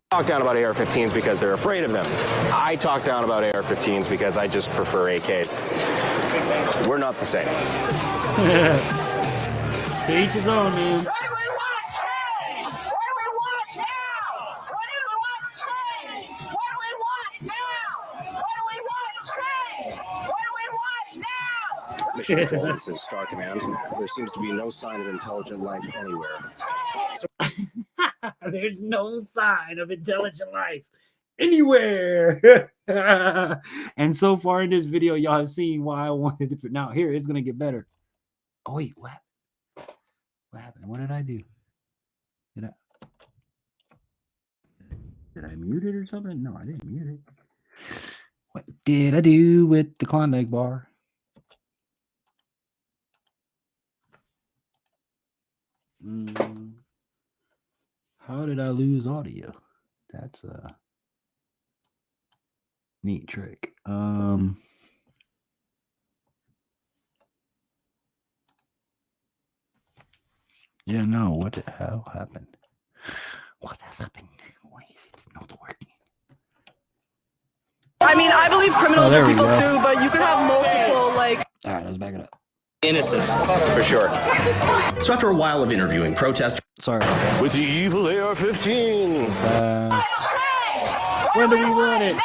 Talk down about AR-15s because they're afraid of them. I talk down about AR-15s because I just prefer AKs. We're not the same. To each his own, man. Mission Control, this is Star Command. There seems to be no sign of intelligent life anywhere. There's no sign of intelligent life anywhere. And so far in this video, y'all have seen why I wanted to put. Now here it's gonna get better. Oh wait, what happened? What did I do? Did I mute it or something? No, I didn't mute it. What did I do with the Klondike bar? How did I lose audio? That's a neat trick. Yeah, no, what the hell happened? What has happened? Why is it not working? I mean, I believe criminals are people too, but you could have multiple, like... All right, let's back it up. Innocent, for sure. So after a while of interviewing protesters, With the evil AR-15. When do we want it?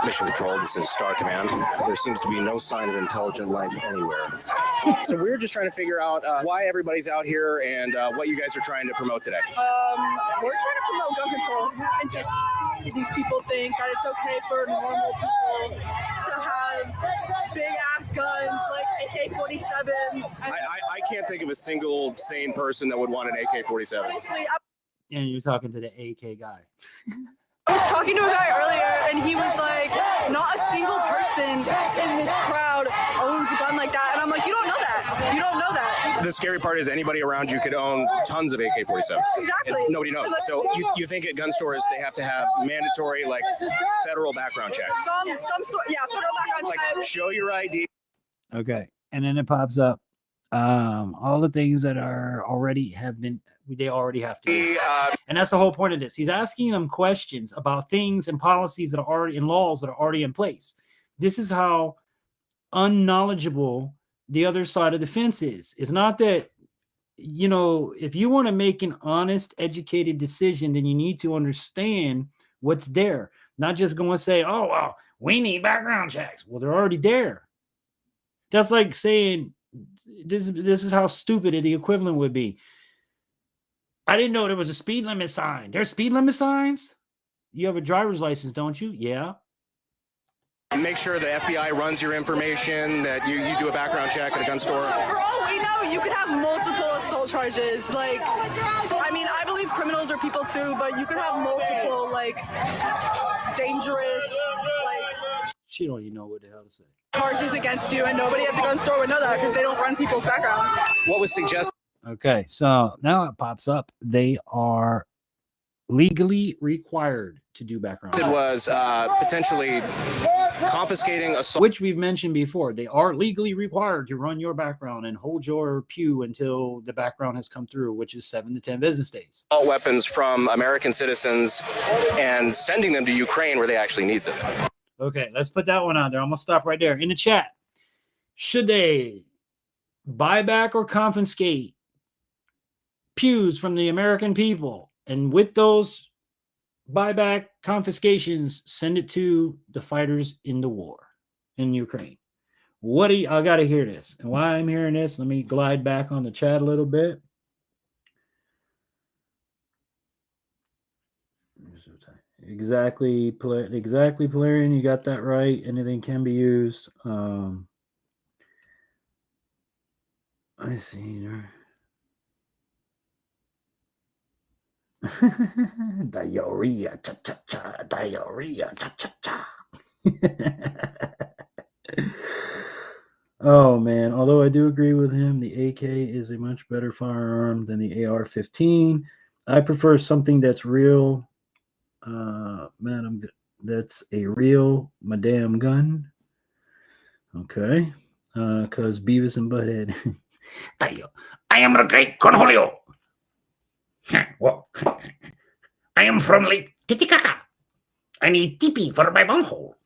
Mission Control, this is Star Command. There seems to be no sign of intelligent life anywhere. So we're just trying to figure out why everybody's out here and what you guys are trying to promote today. We're trying to promote gun control in Texas. These people think that it's okay for normal people to have big-ass guns like AK-47s. I can't think of a single sane person that would want an AK-47. Honestly, And you're talking to the AK guy. I was talking to a guy earlier, and he was like, not a single person in this crowd owns a gun like that. And I'm like, you don't know that. You don't know that. The scary part is anybody around you could own tons of AK-47s. Exactly. And nobody knows. So you think at gun stores they have to have mandatory, like, federal background checks. Some sort, yeah, federal background Like, check. show your ID. Okay. And then it pops up. All the things that are already have been, they already have to do. And that's the whole point of this. He's asking them questions about things and policies that are already in laws that are already in place. This is how unknowledgeable the other side of the fence is. It's not that, you know, if you want to make an honest, educated decision, then you need to understand what's there. Not just go and say, oh, well, we need background checks. Well, they're already there. That's like saying, this is how stupid the equivalent would be. I didn't know there was a speed limit sign. There's speed limit signs? You have a driver's license, don't you? Yeah. Make sure the FBI runs your information, that you do a background check at a gun store. For all we know, you could have multiple assault charges. Like, I mean, I believe criminals are people too, but you could have multiple, like, dangerous, like... She don't even know what the hell to say. Charges against you, and nobody at the gun store would know that because they don't run people's backgrounds. What was suggested? Okay, so now it pops up. They are legally required to do background checks. It was potentially confiscating assault, which we've mentioned before. They are legally required to run your background and hold your pew until the background has come through, which is 7 to 10 business days. All weapons from American citizens and sending them to Ukraine where they actually need them. Okay, let's put that one on there. I'm going to stop right there. In the chat, should they buy back or confiscate pews from the American people? And with those buyback confiscations, send it to the fighters in the war in Ukraine. What do you, I got to hear this. And why I'm hearing this, let me glide back on the chat a little bit. Exactly, Polarian, you got that right. Anything can be used. I see. Diarrhea, cha cha cha, diarrhea, cha cha cha. Oh man, although I do agree with him, the AK is a much better firearm than the AR-15. I prefer something that's real. That's a real madam gun. Okay. Because Beavis and Butthead. I am the great Cornholio. Well, I am from Lake Titicaca. I need tipi for my bunghole.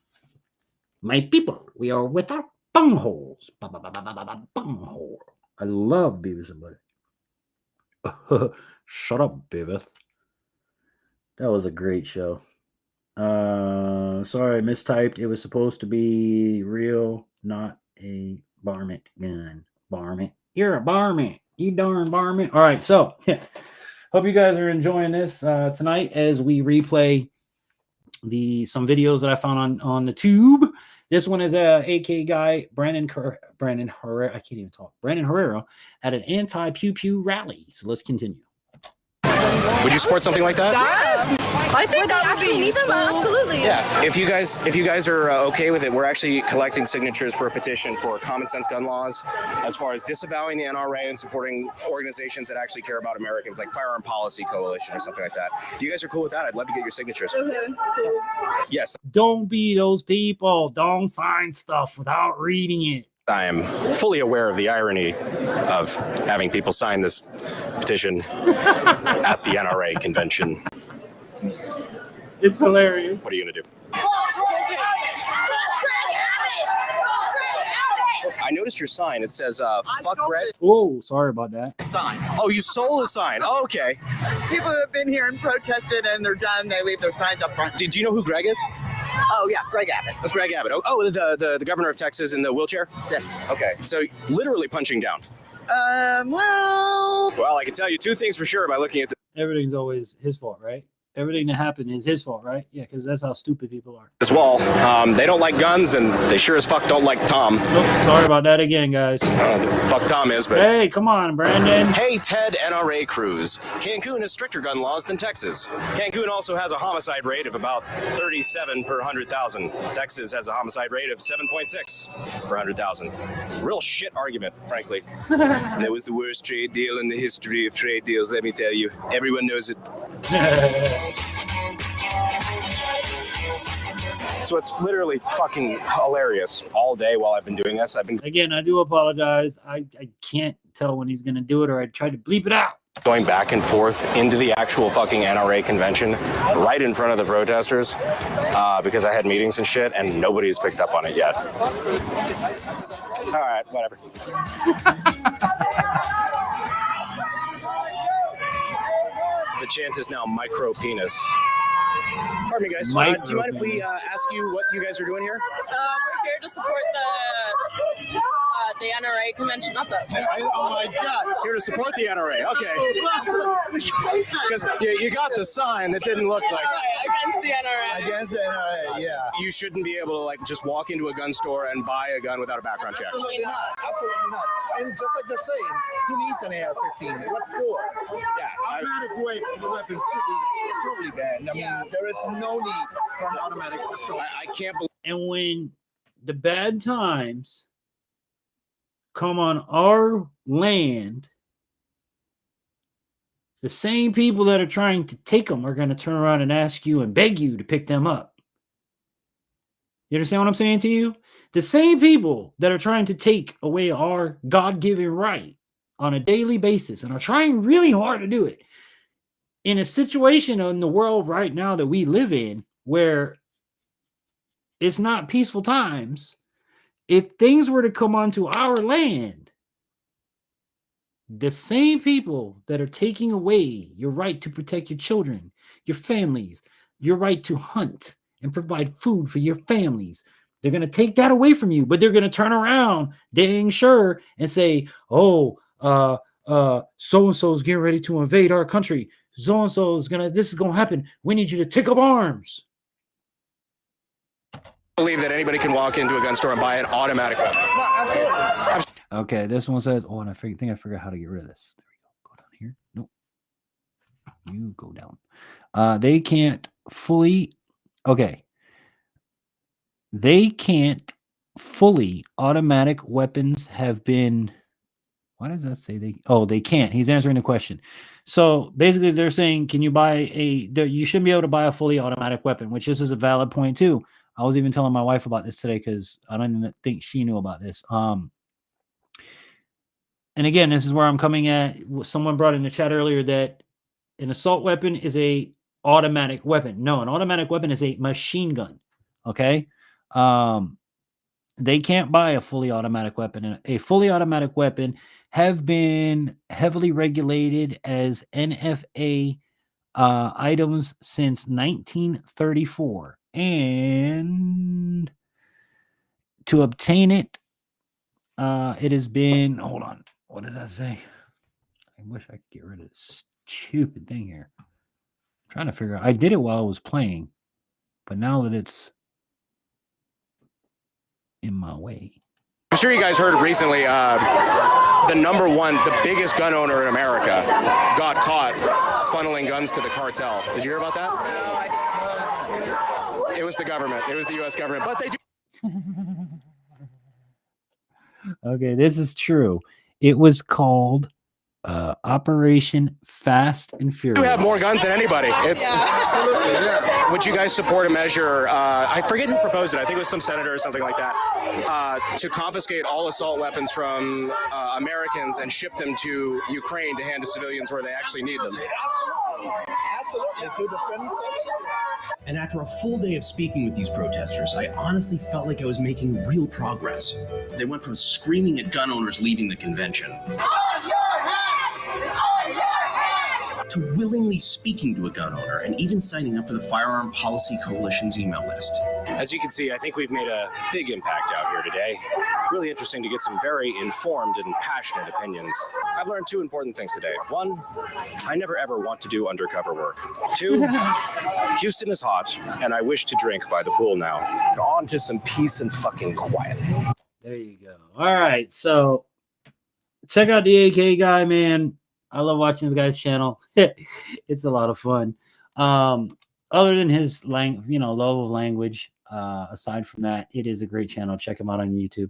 My people, we are without bungholes. Bunghole. I love Beavis and Butthead. Shut up, Beavis. That was a great show. Sorry, I mistyped. It was supposed to be real, not a varmint gun. Varmint. You're a varmint. You darn varmint. All right, so hope you guys are enjoying this tonight as we replay some videos that I found on the tube. This one is a AK guy, Brandon Herrera. I can't even talk. Brandon Herrera at an anti-pew pew rally. So let's continue. Would you support something like that? I think that would be useful. Absolutely. Yeah. If you guys are okay with it, we're actually collecting signatures for a petition for common sense gun laws, as far as disavowing the NRA and supporting organizations that actually care about Americans, like Firearm Policy Coalition or something like that. If you guys are cool with that, I'd love to get your signatures. Okay. Cool. Yes. Don't be those people. Don't sign stuff without reading it. I am fully aware of the irony of having people sign this petition at the NRA convention. It's hilarious. What are you going to do? I noticed your sign. It says, fuck Greg. Oh, sorry about that. Sign. Oh, you sold the sign. Oh, okay. People have been here and protested and they're done. They leave their signs up front. Do you know who Greg is? Oh, yeah, Greg Abbott. Greg Abbott. Oh, the governor of Texas in the wheelchair? Yes. Okay, so literally punching down. Well, I can tell you two things for sure by looking at the... Everything's always his fault, right? Everything that happened is his fault, right? Yeah, because that's how stupid people are. This wall. They don't like guns, and they sure as fuck don't like Tom. Oh, sorry about that again, guys. I don't know who the fuck Tom is, but... Hey, come on, Brandon. Hey, Ted NRA Cruz. Cancun has stricter gun laws than Texas. Cancun also has a homicide rate of about 37 per 100,000. Texas has a homicide rate of 7.6 per 100,000. Real shit argument, frankly. And it was the worst trade deal in the history of trade deals, let me tell you. Everyone knows it. So it's literally fucking hilarious all day while I've been doing this. Again, I do apologize. I can't tell when he's going to do it, or I tried to bleep it out. Going back and forth into the actual fucking NRA convention right in front of the protesters because I had meetings and shit, and nobody's picked up on it yet. All right, whatever. The chant is now micro penis. Pardon me, guys. Do you mind if we ask you what you guys are doing here? We're here to support the NRA convention. Not that. Oh my God! Here to support the NRA. Okay. Because you got the sign that didn't look like Against the NRA. Against the NRA. Yeah. You shouldn't be able to like just walk into a gun store and buy a gun without a background check. Absolutely not. Absolutely not. And just like they're saying, who needs an AR-15? What for? Yeah. Automatic weapons should be totally banned. I mean, there is no need for an automatic assault. I can't believe. And when the bad times come on our land, the same people that are trying to take them are going to turn around and ask you and beg you to pick them up. You understand what I'm saying to you? The same people that are trying to take away our God-given right on a daily basis and are trying really hard to do it in a situation in the world right now that we live in where it's not peaceful times. If things were to come onto our land, the same people that are taking away your right to protect your children, your families, your right to hunt and provide food for your families, they're going to take that away from you, but they're going to turn around, dang sure, and say, oh, so-and-so is getting ready to invade our country. So-and-so is this is going to happen. We need you to take up arms. Believe that anybody can walk into a gun store and buy an automatic weapon. No, absolutely. Okay, this one says, oh, and I think I forgot how to get rid of this. There we go. Go down here. Nope. You go down. They can't fully. Okay. They can't fully automatic weapons have been. Why does that say they? Oh, they can't. He's answering the question. So basically, they're saying, can you buy you shouldn't be able to buy a fully automatic weapon, which this is a valid point too. I was even telling my wife about this today because I don't even think she knew about this. And again, this is where I'm coming at. Someone brought in the chat earlier that an assault weapon is a automatic weapon. No, an automatic weapon is a machine gun. Okay. They can't buy a fully automatic weapon. And a fully automatic weapon have been heavily regulated as NFA items since 1934. And to obtain it, it has been, hold on. What does that say? I wish I could get rid of this stupid thing here. I'm trying to figure out. I did it while I was playing, but now that it's in my way. I'm sure you guys heard recently the biggest gun owner in America got caught funneling guns to the cartel. Did you hear about that? No, I didn't. It was the government. It was the U.S. government. But they do. Okay, this is true. It was called Operation Fast and Furious. You have more guns than anybody. It's absolutely, yeah. Would you guys support a measure? I forget who proposed it. I think it was some senator or something like that, to confiscate all assault weapons from Americans and ship them to Ukraine to hand to civilians where they actually need them. Absolutely. To defend themselves. And after a full day of speaking with these protesters, I honestly felt like I was making real progress. They went from screaming at gun owners leaving the convention to willingly speaking to a gun owner and even signing up for the Firearm Policy Coalition's email list. As you can see, I think we've made a big impact out here today. Really interesting to get some very informed and passionate opinions. I've learned two important things today. One, I never ever want to do undercover work. Two, Houston is hot, and I wish to drink by the pool now. On to some peace and fucking quiet. There you go. All right, so check out the AK guy, man. I love watching this guy's channel. It's a lot of fun. Other than his love of language, aside from that, it is a great channel. Check him out on YouTube.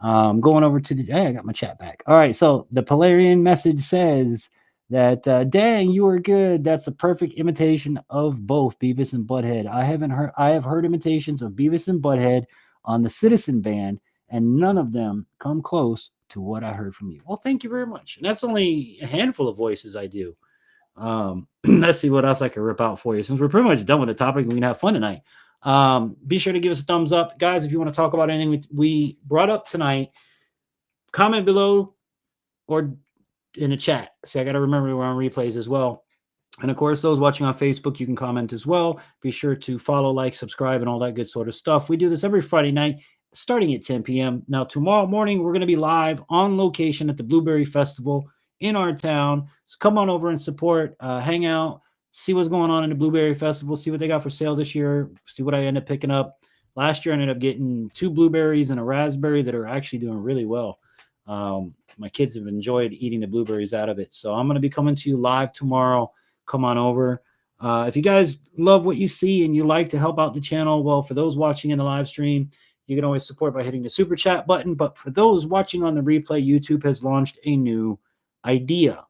Going over to I got my chat back. All right, so the Polarian message says that dang, you are good. That's a perfect imitation of both Beavis and Butthead. I have heard imitations of Beavis and Butthead on the Citizen Band, and none of them come close to what I heard from you. Well, thank you very much. And that's only a handful of voices I do. Let's see what else I can rip out for you. Since we're pretty much done with the topic, we can have fun tonight. Be sure to give us a thumbs up. Guys, if you want to talk about anything we brought up tonight, comment below or in the chat. See, I got to remember we're on replays as well. And of course, those watching on Facebook, you can comment as well. Be sure to follow, like, subscribe, and all that good sort of stuff. We do this every Friday night, starting at 10 p.m. Now, tomorrow morning, we're going to be live on location at the Blueberry Festival in our town. So come on over and support, hang out, see what's going on in the Blueberry Festival, see what they got for sale this year, see what I end up picking up. Last year, I ended up getting 2 blueberries and a raspberry that are actually doing really well. My kids have enjoyed eating the blueberries out of it. So I'm going to be coming to you live tomorrow. Come on over. If you guys love what you see and you like to help out the channel, well, for those watching in the live stream, you can always support by hitting the super chat button. But for those watching on the replay, YouTube has launched a new idea.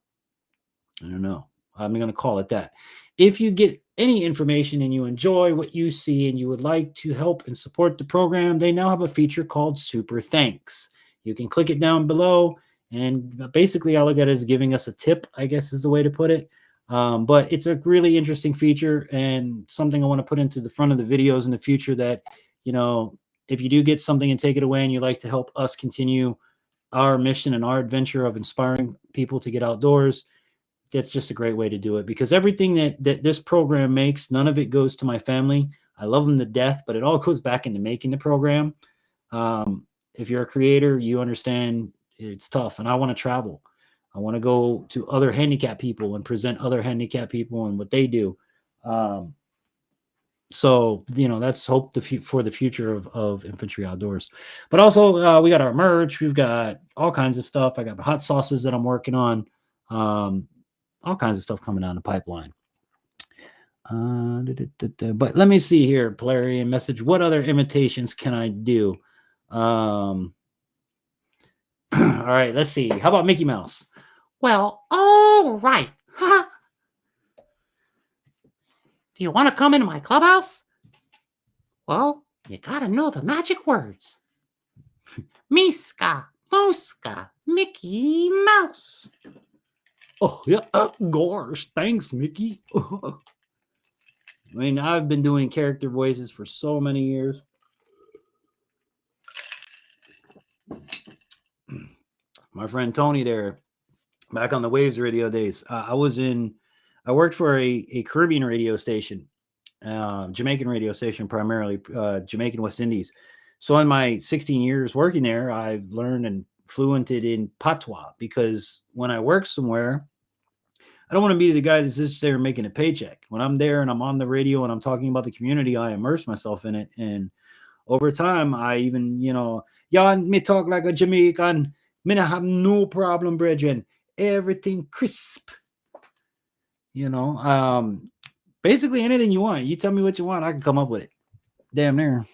I don't know. I'm going to call it that. If you get any information and you enjoy what you see and you would like to help and support the program, they now have a feature called Super Thanks. You can click it down below, and basically all I got is giving us a tip, I guess is the way to put it. But it's a really interesting feature and something I want to put into the front of the videos in the future that, if you do get something and take it away and you like to help us continue our mission and our adventure of inspiring people to get outdoors, that's just a great way to do it, because everything that this program makes, none of it goes to my family. I love them to death, but it all goes back into making the program. If you're a creator, you understand it's tough, and I want to travel. I want to go to other handicapped people and present other handicapped people and what they do. So, that's hope for the future of Infantry Outdoors. But also, we got our merch. We've got all kinds of stuff. I got hot sauces that I'm working on. All kinds of stuff coming down the pipeline. But let me see here, Polarian message. What other imitations can I do? All right, let's see. How about Mickey Mouse? Well, all right. Do you want to come into my clubhouse? Well, you gotta know the magic words. Miska, Moska, Mickey Mouse. Oh, yeah. Gosh, thanks, Mickey. I mean, I've been doing character voices for so many years. My friend Tony there, back on the Waves radio days, I worked for a Caribbean radio station, Jamaican radio station, primarily Jamaican West Indies. So in my 16 years working there, I've learned and fluented in patois, because when I work somewhere, I don't want to be the guy that sits there making a paycheck. When I'm there and I'm on the radio and I'm talking about the community, I immerse myself in it. And over time, I even, y'all me talk like a Jamaican. Me not have no problem, brethren. Everything crisp. Basically anything you want. You tell me what you want, I can come up with it. Damn near.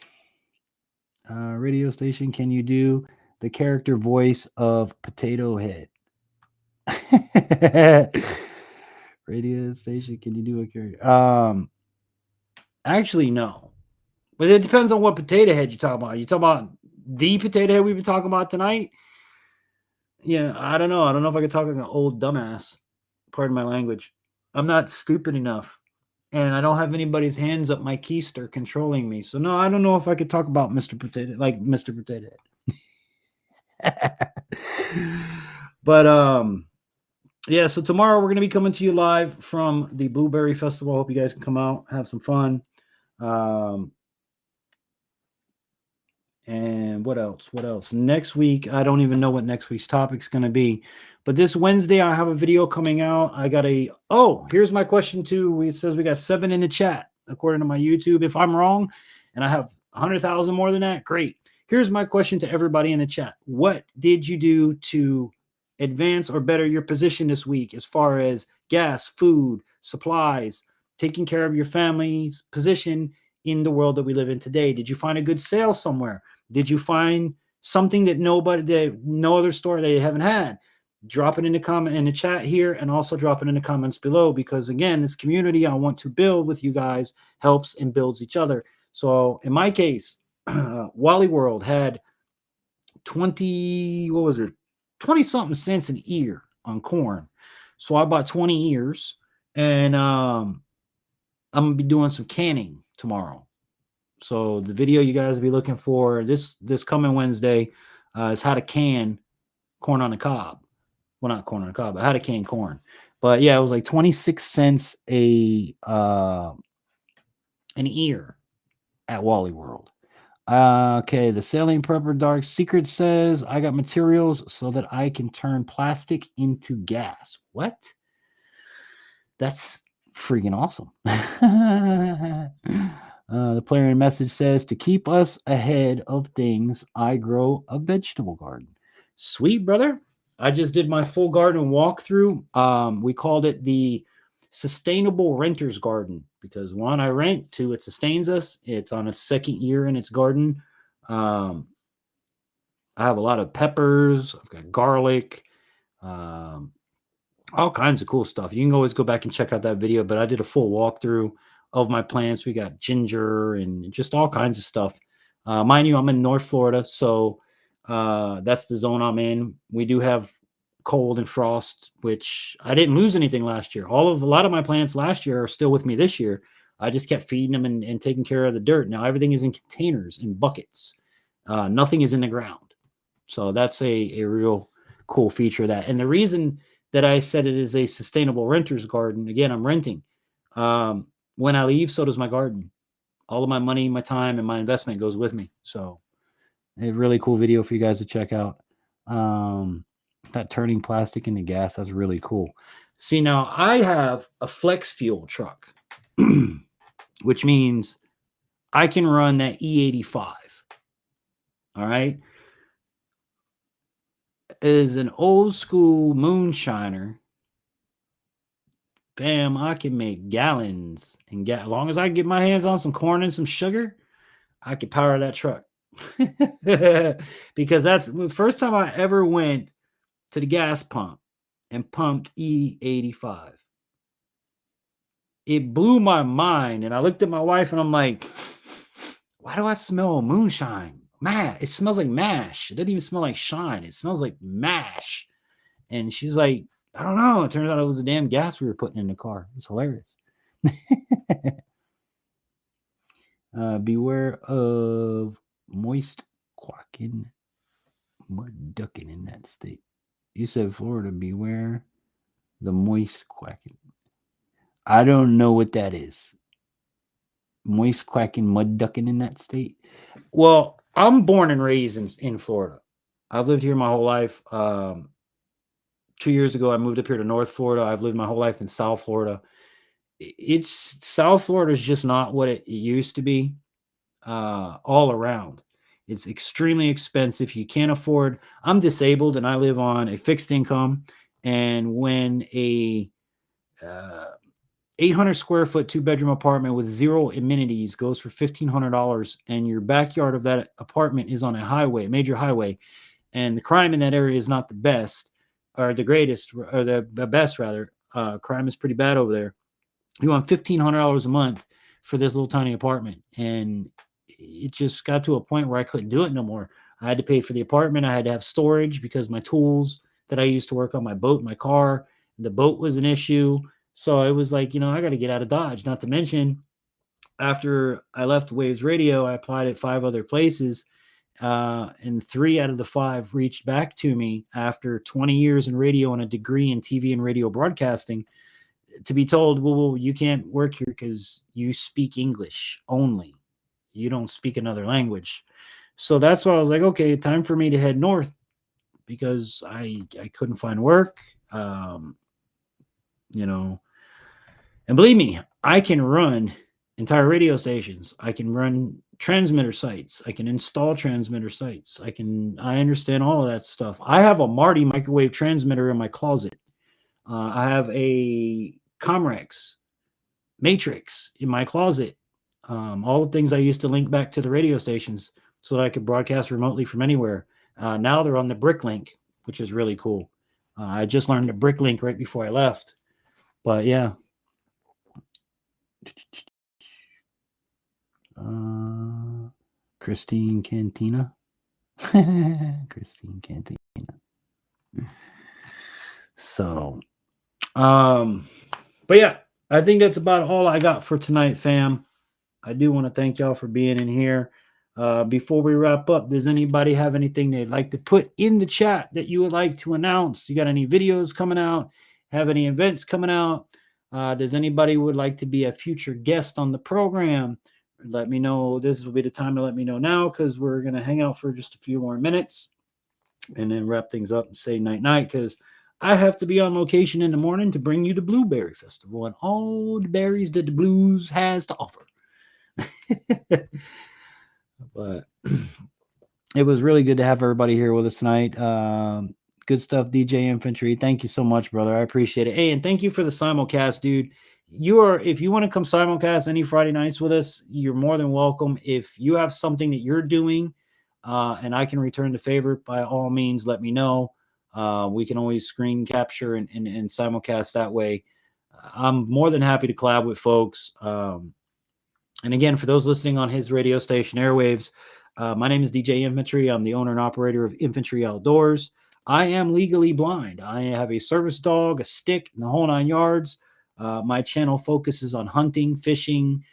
Radio station, can you do the character voice of Potato Head? Radio station, can you do a character? Actually, no. But it depends on what potato head you're talking about. You talking about the potato head we've been talking about tonight? Yeah, I don't know. I don't know if I could talk like an old dumbass. Pardon my language. I'm not stupid enough. And I don't have anybody's hands up my keister controlling me. So no, I don't know if I could talk about Mr. Potato, like Mr. Potato Head. But yeah, so tomorrow we're going to be coming to you live from the Blueberry Festival. Hope you guys can come out, have some fun. And what else? What else? Next week, I don't even know what next week's topic's going to be. But this Wednesday, I have a video coming out. Here's my question too. It says we got 7 in the chat, according to my YouTube. If I'm wrong and I have 100,000 more than that, great. Here's my question to everybody in the chat. What did you do to advance or better your position this week as far as gas, food, supplies, taking care of your family's position in the world that we live in today? Did you find a good sale somewhere? Did you find something that no other store they haven't had? Drop it in the chat here, and also drop it in the comments below, because again, this community I want to build with you guys helps and builds each other. So in my case, Wally World had 20 something cents an ear on corn. So I bought 20 ears, and I'm gonna be doing some canning tomorrow. So the video you guys will be looking for this coming Wednesday is how to can corn on the cob. Well, not corn on the cob, but how to can corn. But yeah, it was like 26 cents an ear at Wally World. Okay, the Sailing Prepper Dark Secret says, I got materials so that I can turn plastic into gas. What? That's freaking awesome. The player in message says, to keep us ahead of things, I grow a vegetable garden. Sweet, brother. I just did my full garden walkthrough. We called it the Sustainable Renter's Garden because one, I rent, two, it sustains us. It's on its second year in its garden. I have a lot of peppers. I've got garlic, all kinds of cool stuff. You can always go back and check out that video, but I did a full walkthrough of my plants. We got ginger and just all kinds of stuff. Mind you, I'm in North Florida, so that's the zone I'm in. We do have cold and frost, which I didn't lose anything last year. A lot of my plants last year are still with me this year. I just kept feeding them and taking care of the dirt. Now everything is in containers, in buckets. Nothing is in the ground. So that's a real cool feature of that. And the reason that I said it is a sustainable renter's garden, again, I'm renting. When I leave, so does my garden. All of my money, my time, and my investment goes with me. So a really cool video for you guys to check out. That turning plastic into gas, that's really cool. See, now I have a flex fuel truck, which means I can run that E85. All right. It is an old school moonshiner Fam, I can make gallons. And as long as I get my hands on some corn and some sugar, I could power that truck. Because that's the first time I ever went to the gas pump and pumped E85. It blew my mind. And I looked at my wife and I'm like, why do I smell moonshine? It smells like mash. It doesn't even smell like shine. It smells like mash. And she's like, I don't know. It turns out it was the damn gas we were putting in the car. It's hilarious. Beware of moist quacking, mud ducking in that state. You said Florida, beware the moist quacking. I don't know what that is. Moist quacking, mud ducking in that state. Well, I'm born and raised in Florida. I've lived here my whole life. 2 years ago, I moved up here to North Florida. I've lived my whole life in South Florida. South Florida is just not what it used to be. All around, it's extremely expensive. You can't afford. I'm disabled and I live on a fixed income. And when a 800 square foot 2-bedroom apartment with 0 amenities goes for $1,500, and your backyard of that apartment is on a highway, major highway, and the crime in that area is not the best or the greatest or the best rather, crime is pretty bad over there. You want $1,500 a month for this little tiny apartment. And it just got to a point where I couldn't do it no more. I had to pay for the apartment. I had to have storage because my tools that I used to work on my boat, my car, the boat was an issue. So it was like, I got to get out of Dodge. Not to mention, after I left Waves Radio, I applied at 5 other places, and 3 out of the 5 reached back to me after 20 years in radio and a degree in TV and radio broadcasting, to be told, well, you can't work here because you speak English only. You don't speak another language. So that's why I was like, okay, time for me to head north, because I couldn't find work. And believe me, I can run entire radio stations. I can run transmitter sites. I can install transmitter sites. I understand all of that stuff. I have a Marty microwave transmitter in my closet. I have a Comrex Matrix in my closet. All the things I used to link back to the radio stations so that I could broadcast remotely from anywhere. Now they're on the BrickLink, which is really cool. I just learned the BrickLink right before I left. But yeah. Christine Cantina. Christine Cantina. So, but yeah, I think that's about all I got for tonight, fam. I do want to thank y'all for being in here. Before we wrap up, does anybody have anything they'd like to put in the chat that you would like to announce? You got any videos coming out? Have any events coming out? Does anybody would like to be a future guest on the program? Let me know. This will be the time to let me know now, because we're going to hang out for just a few more minutes and then wrap things up and say night-night, because I have to be on location in the morning to bring you the Blueberry Festival and all the berries that the blues has to offer. But it was really good to have everybody here with us tonight. Good stuff, DJ Infantry. Thank you so much, brother. I appreciate it. Hey, and thank you for the simulcast, dude. If you want to come simulcast any Friday nights with us, you're more than welcome. If you have something that you're doing and I can return the favor, by all means, let me know. We can always screen capture and simulcast that way. I'm more than happy to collab with folks. And again, for those listening on his radio station airwaves, my name is DJ Infantry. I'm the owner and operator of Infantry Outdoors. I am legally blind. I have a service dog, a stick, and the whole 9 yards. My channel focuses on hunting, fishing,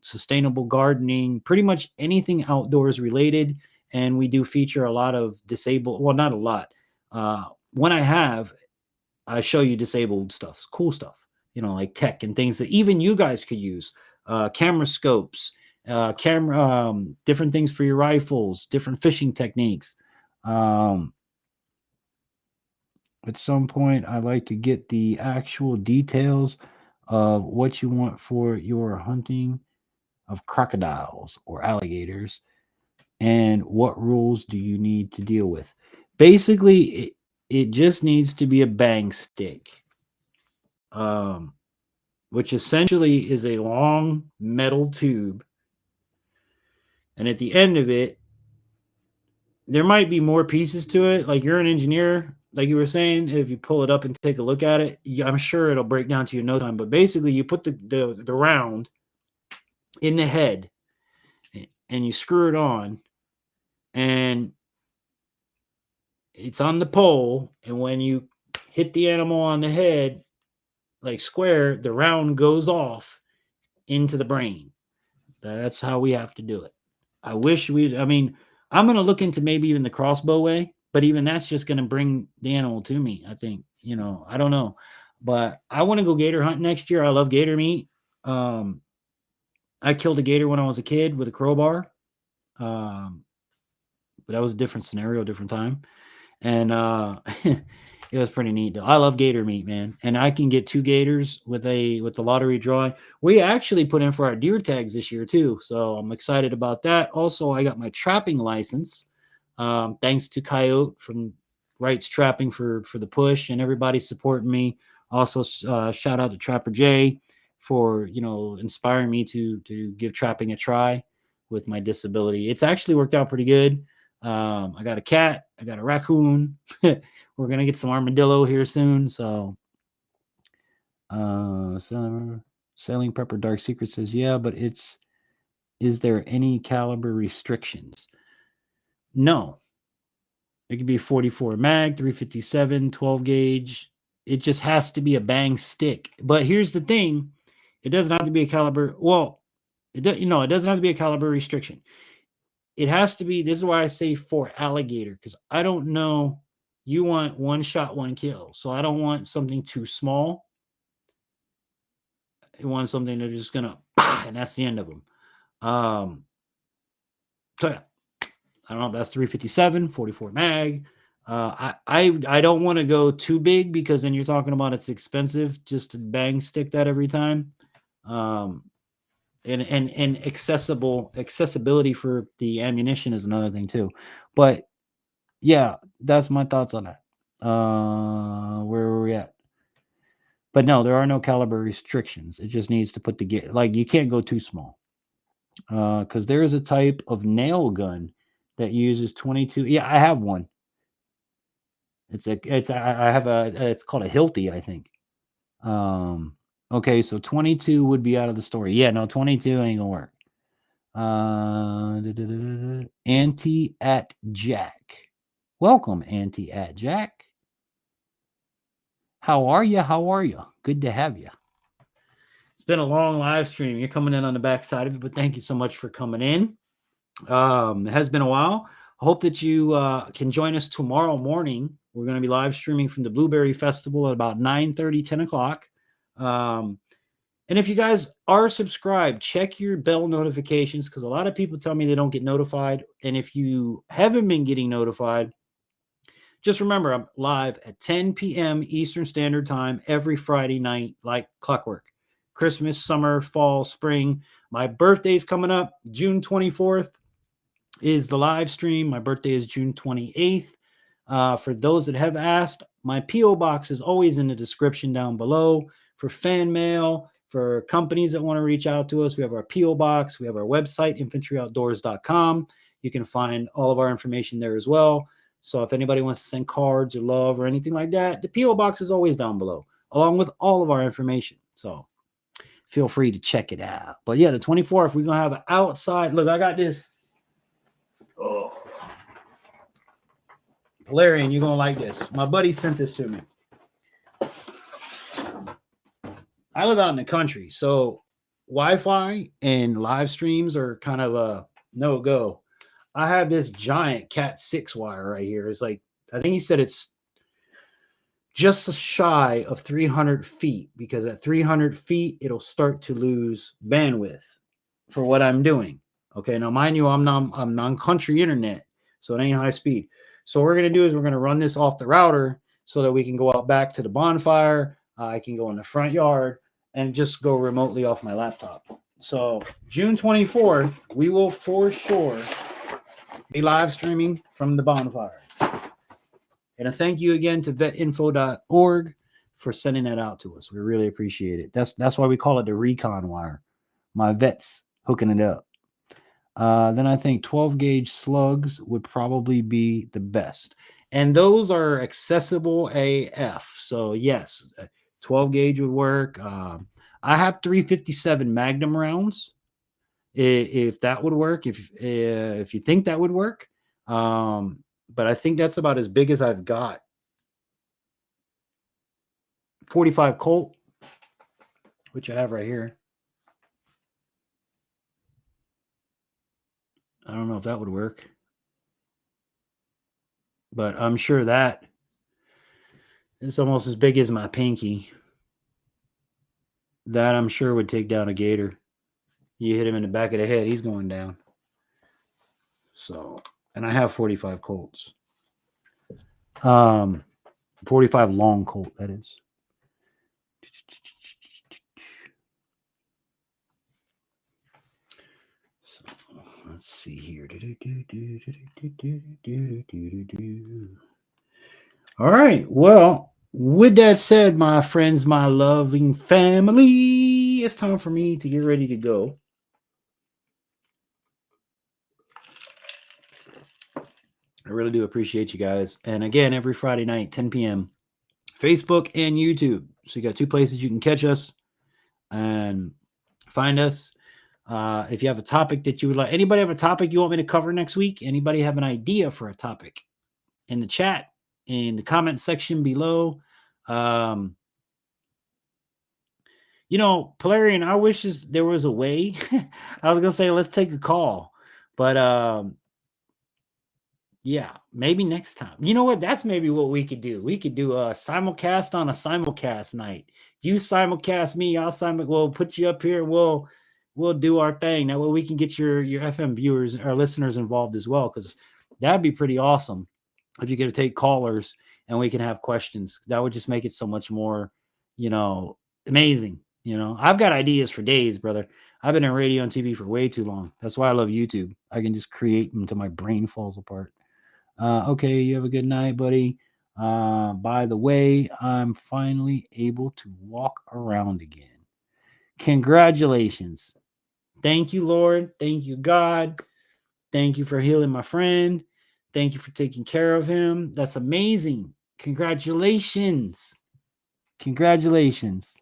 sustainable gardening, pretty much anything outdoors related. And we do feature a lot of disabled, well, not a lot. When I show you disabled stuff, cool stuff, like tech and things that even you guys could use. Camera scopes, different things for your rifles, different fishing techniques. At some point, I like to get the actual details of what you want for your hunting of crocodiles or alligators, and what rules do you need to deal with. Basically, it just needs to be a bang stick. which essentially is a long metal tube. And at the end of it, there might be more pieces to it. Like you're an engineer, like you were saying, if you pull it up and take a look at it, I'm sure it'll break down to you in no time. But basically, you put the round in the head and you screw it on, and it's on the pole. And when you hit the animal on the head, like square, the round goes off into the brain. That's how we have to do it. I mean, I'm going to look into maybe even the crossbow way, but even that's just going to bring the animal to me. I think, I don't know, but I want to go gator hunt next year. I love gator meat. I killed a gator when I was a kid with a crowbar. But that was a different scenario, different time. And it was pretty neat though. I love gator meat, man. And I can get 2 gators with the lottery drawing. We actually put in for our deer tags this year too. So I'm excited about that. Also, I got my trapping license. Thanks to Coyote from Wright's Trapping for the push and everybody supporting me. Also, shout out to Trapper Jay for, inspiring me to give trapping a try with my disability. It's actually worked out pretty good. I got a cat, I got a raccoon. We're gonna get some armadillo here soon. So Sailing Prepper Dark Secret says, yeah, but is there any caliber restrictions? No. It could be 44 mag, 357, 12 gauge. It just has to be a bang stick. But here's the thing, it doesn't have to be a caliber. Well, it doesn't have to be a caliber restriction. It has to be, this is why I say for alligator, because I don't know, you want one shot, one kill. So I don't want something too small. I want something that's just going to, and that's the end of them. So yeah, I don't know if that's 357, 44 mag. I don't want to go too big because then you're talking about it's expensive just to bang stick that every time. And accessibility for the ammunition is another thing too. But yeah, that's my thoughts on that. Where were we at? But no, there are no caliber restrictions. It just needs to put the like you can't go too small. Because there is a type of nail gun that uses 22. Yeah, I have one. It's called a Hilti, I think. Okay, so 22 would be out of the story. Yeah, no, 22 ain't gonna work. Auntie at Jack. Welcome, Auntie at Jack. How are you? How are you? Good to have you. It's been a long live stream. You're coming in on the back side of it, but thank you so much for coming in. It has been a while. I hope that you can join us tomorrow morning. We're going to be live streaming from the Blueberry Festival at about 9:30, 10 o'clock. And if you guys are subscribed, check your bell notifications because a lot of people tell me they don't get notified. And if you haven't been getting notified, just remember I'm live at 10 p.m. Eastern Standard Time every Friday night, like clockwork. Christmas, summer, fall, spring. My birthday's coming up. June 24th is the live stream. My birthday is June 28th. For those that have asked, my P.O. box is always in the description down below. For fan mail, for companies that want to reach out to us, we have our P.O. box. We have our website, infantryoutdoors.com. You can find all of our information there as well. So if anybody wants to send cards or love or anything like that, the P.O. box is always down below, along with all of our information. So feel free to check it out. But yeah, the 24th, we're going to have an outside. Look, I got this. Oh. Valerian, you're going to like this. My buddy sent this to me. I live out in the country, so Wi-Fi and live streams are kind of a no-go. I have this giant Cat 6 wire right here. It's like, I think he said it's just shy of 300 feet because at 300 feet, it'll start to lose bandwidth for what I'm doing. Okay, now mind you, I'm non-country internet, so it ain't high speed. So what we're going to do is we're going to run this off the router so that we can go out back to the bonfire. I can go in the front yard and just go remotely off my laptop. So June 24th, we will for sure be live streaming from the bonfire. And a thank you again to vetinfo.org for sending that out to us. We really appreciate it. That's why we call it the recon wire. My vets hooking it up. Then I think 12 gauge slugs would probably be the best. And those are accessible AF. So yes, 12 gauge would work. I have 357 Magnum rounds. If that would work, if you think that would work. But I think that's about as big as I've got. 45 Colt, which I have right here. I don't know if that would work, but I'm sure that it's almost as big as my pinky. That I'm sure would take down a gator. You hit him in the back of the head, he's going down. So, and I have 45 Colts. 45 long Colt, that is. So, let's see here. All right. Well, with that said, my friends, my loving family, it's time for me to get ready to go. I really do appreciate you guys. And again, every Friday night, 10 p.m., Facebook and YouTube. So you got two places you can catch us and find us. If you have a topic that you would like, anybody have a topic you want me to cover next week? Anybody have an idea for a topic? In the chat, in the comment section below. You know, Polarian, I wish there was a way. I was going to say, let's take a call. But yeah, maybe next time. You know what? That's maybe what we could do. We could do a simulcast on a simulcast night. You simulcast me, we'll put you up here. We'll do our thing. That way we can get your FM viewers, our listeners involved as well, because that'd be pretty awesome if you could take callers and we can have questions. That would just make it so much more, amazing. I've got ideas for days, brother. I've been in radio and TV for way too long. That's why I love YouTube. I can just create them until my brain falls apart. Okay, you have a good night, buddy. By the way, I'm finally able to walk around again. Congratulations. Thank you, Lord. Thank you, God. Thank you for healing my friend. Thank you for taking care of him. That's amazing. Congratulations. Congratulations.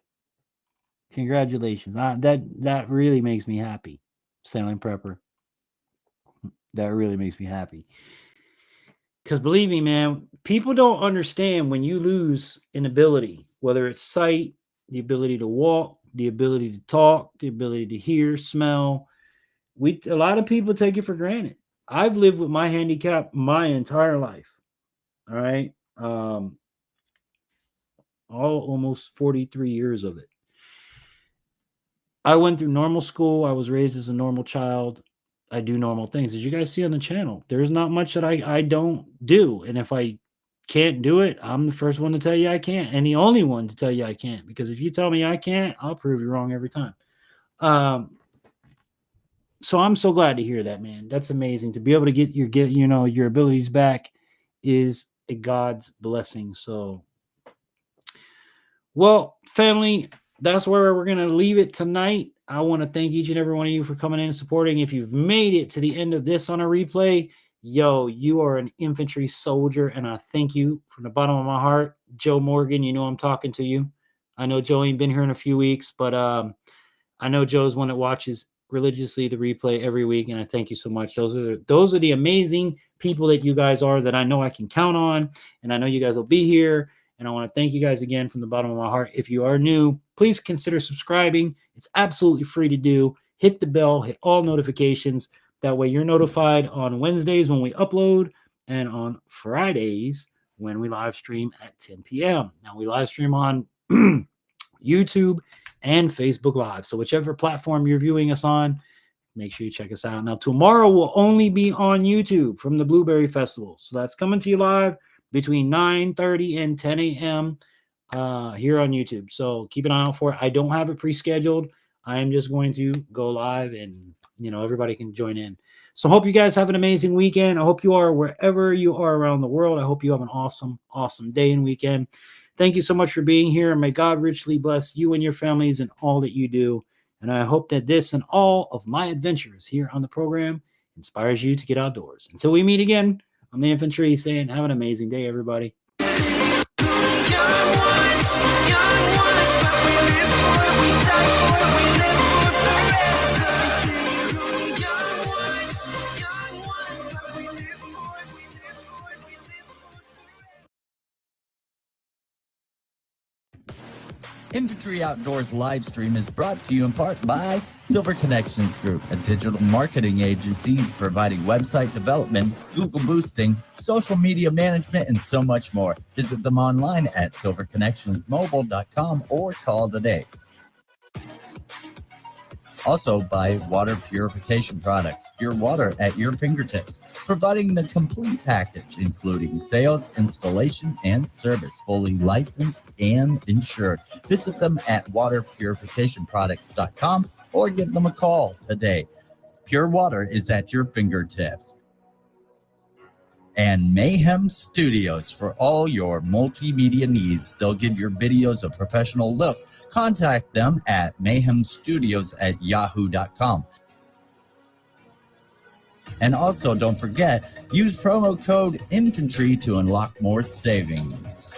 Congratulations. That really makes me happy. Sailing Prepper. That really makes me happy. Because believe me, man, people don't understand when you lose an ability, whether it's sight, the ability to walk, the ability to talk, the ability to hear, smell. A lot of people take it for granted. I've lived with my handicap my entire life. All right. Almost 43 years of it. I went through normal school. I was raised as a normal child. I do normal things. As you guys see on the channel, there's not much that I don't do. And if I can't do it, I'm the first one to tell you I can't. And the only one to tell you I can't. Because if you tell me I can't, I'll prove you wrong every time. So I'm so glad to hear that, man. That's amazing. To be able to get your abilities back is a God's blessing. So, well, family, that's where we're going to leave it tonight. I want to thank each and every one of you for coming in and supporting. If you've made it to the end of this on a replay, you are an infantry soldier, and I thank you from the bottom of my heart. Joe Morgan, you know I'm talking to you. I know Joe ain't been here in a few weeks, but I know Joe's one that watches religiously the replay every week, and I thank you so much. Those are the amazing people that you guys are that I know I can count on, and I know you guys will be here. And I want to thank you guys again from the bottom of my heart. If you are new, please consider subscribing. It's absolutely free to do. Hit the bell, hit all notifications. That way you're notified on Wednesdays when we upload and on Fridays when we live stream at 10 p.m. Now we live stream on YouTube and Facebook Live. So whichever platform you're viewing us on, make sure you check us out. Now tomorrow will only be on YouTube from the Blueberry Festival. So that's coming to you live between 9:30 and 10 a.m. Here on YouTube. So keep an eye out for it. I don't have it pre-scheduled. I am just going to go live and, everybody can join in. So hope you guys have an amazing weekend. I hope you are wherever you are around the world. I hope you have an awesome, awesome day and weekend. Thank you so much for being here, and may God richly bless you and your families and all that you do. And I hope that this and all of my adventures here on the program inspires you to get outdoors. Until we meet again, I'm the Infantry saying have an amazing day, everybody. Infantry Outdoors live stream is brought to you in part by Silver Connections Group, a digital marketing agency providing website development, Google boosting, social media management, and so much more. Visit them online at silverconnectionsmobile.com or call today. Also by water purification products, pure water at your fingertips, providing the complete package, including sales, installation, and service, fully licensed and insured. Visit them at waterpurificationproducts.com or give them a call today. Pure water is at your fingertips. And Mayhem Studios for all your multimedia needs. They'll give your videos a professional look. Contact them at mayhemstudios@yahoo.com. And also, don't forget, use promo code INFANTRY to unlock more savings.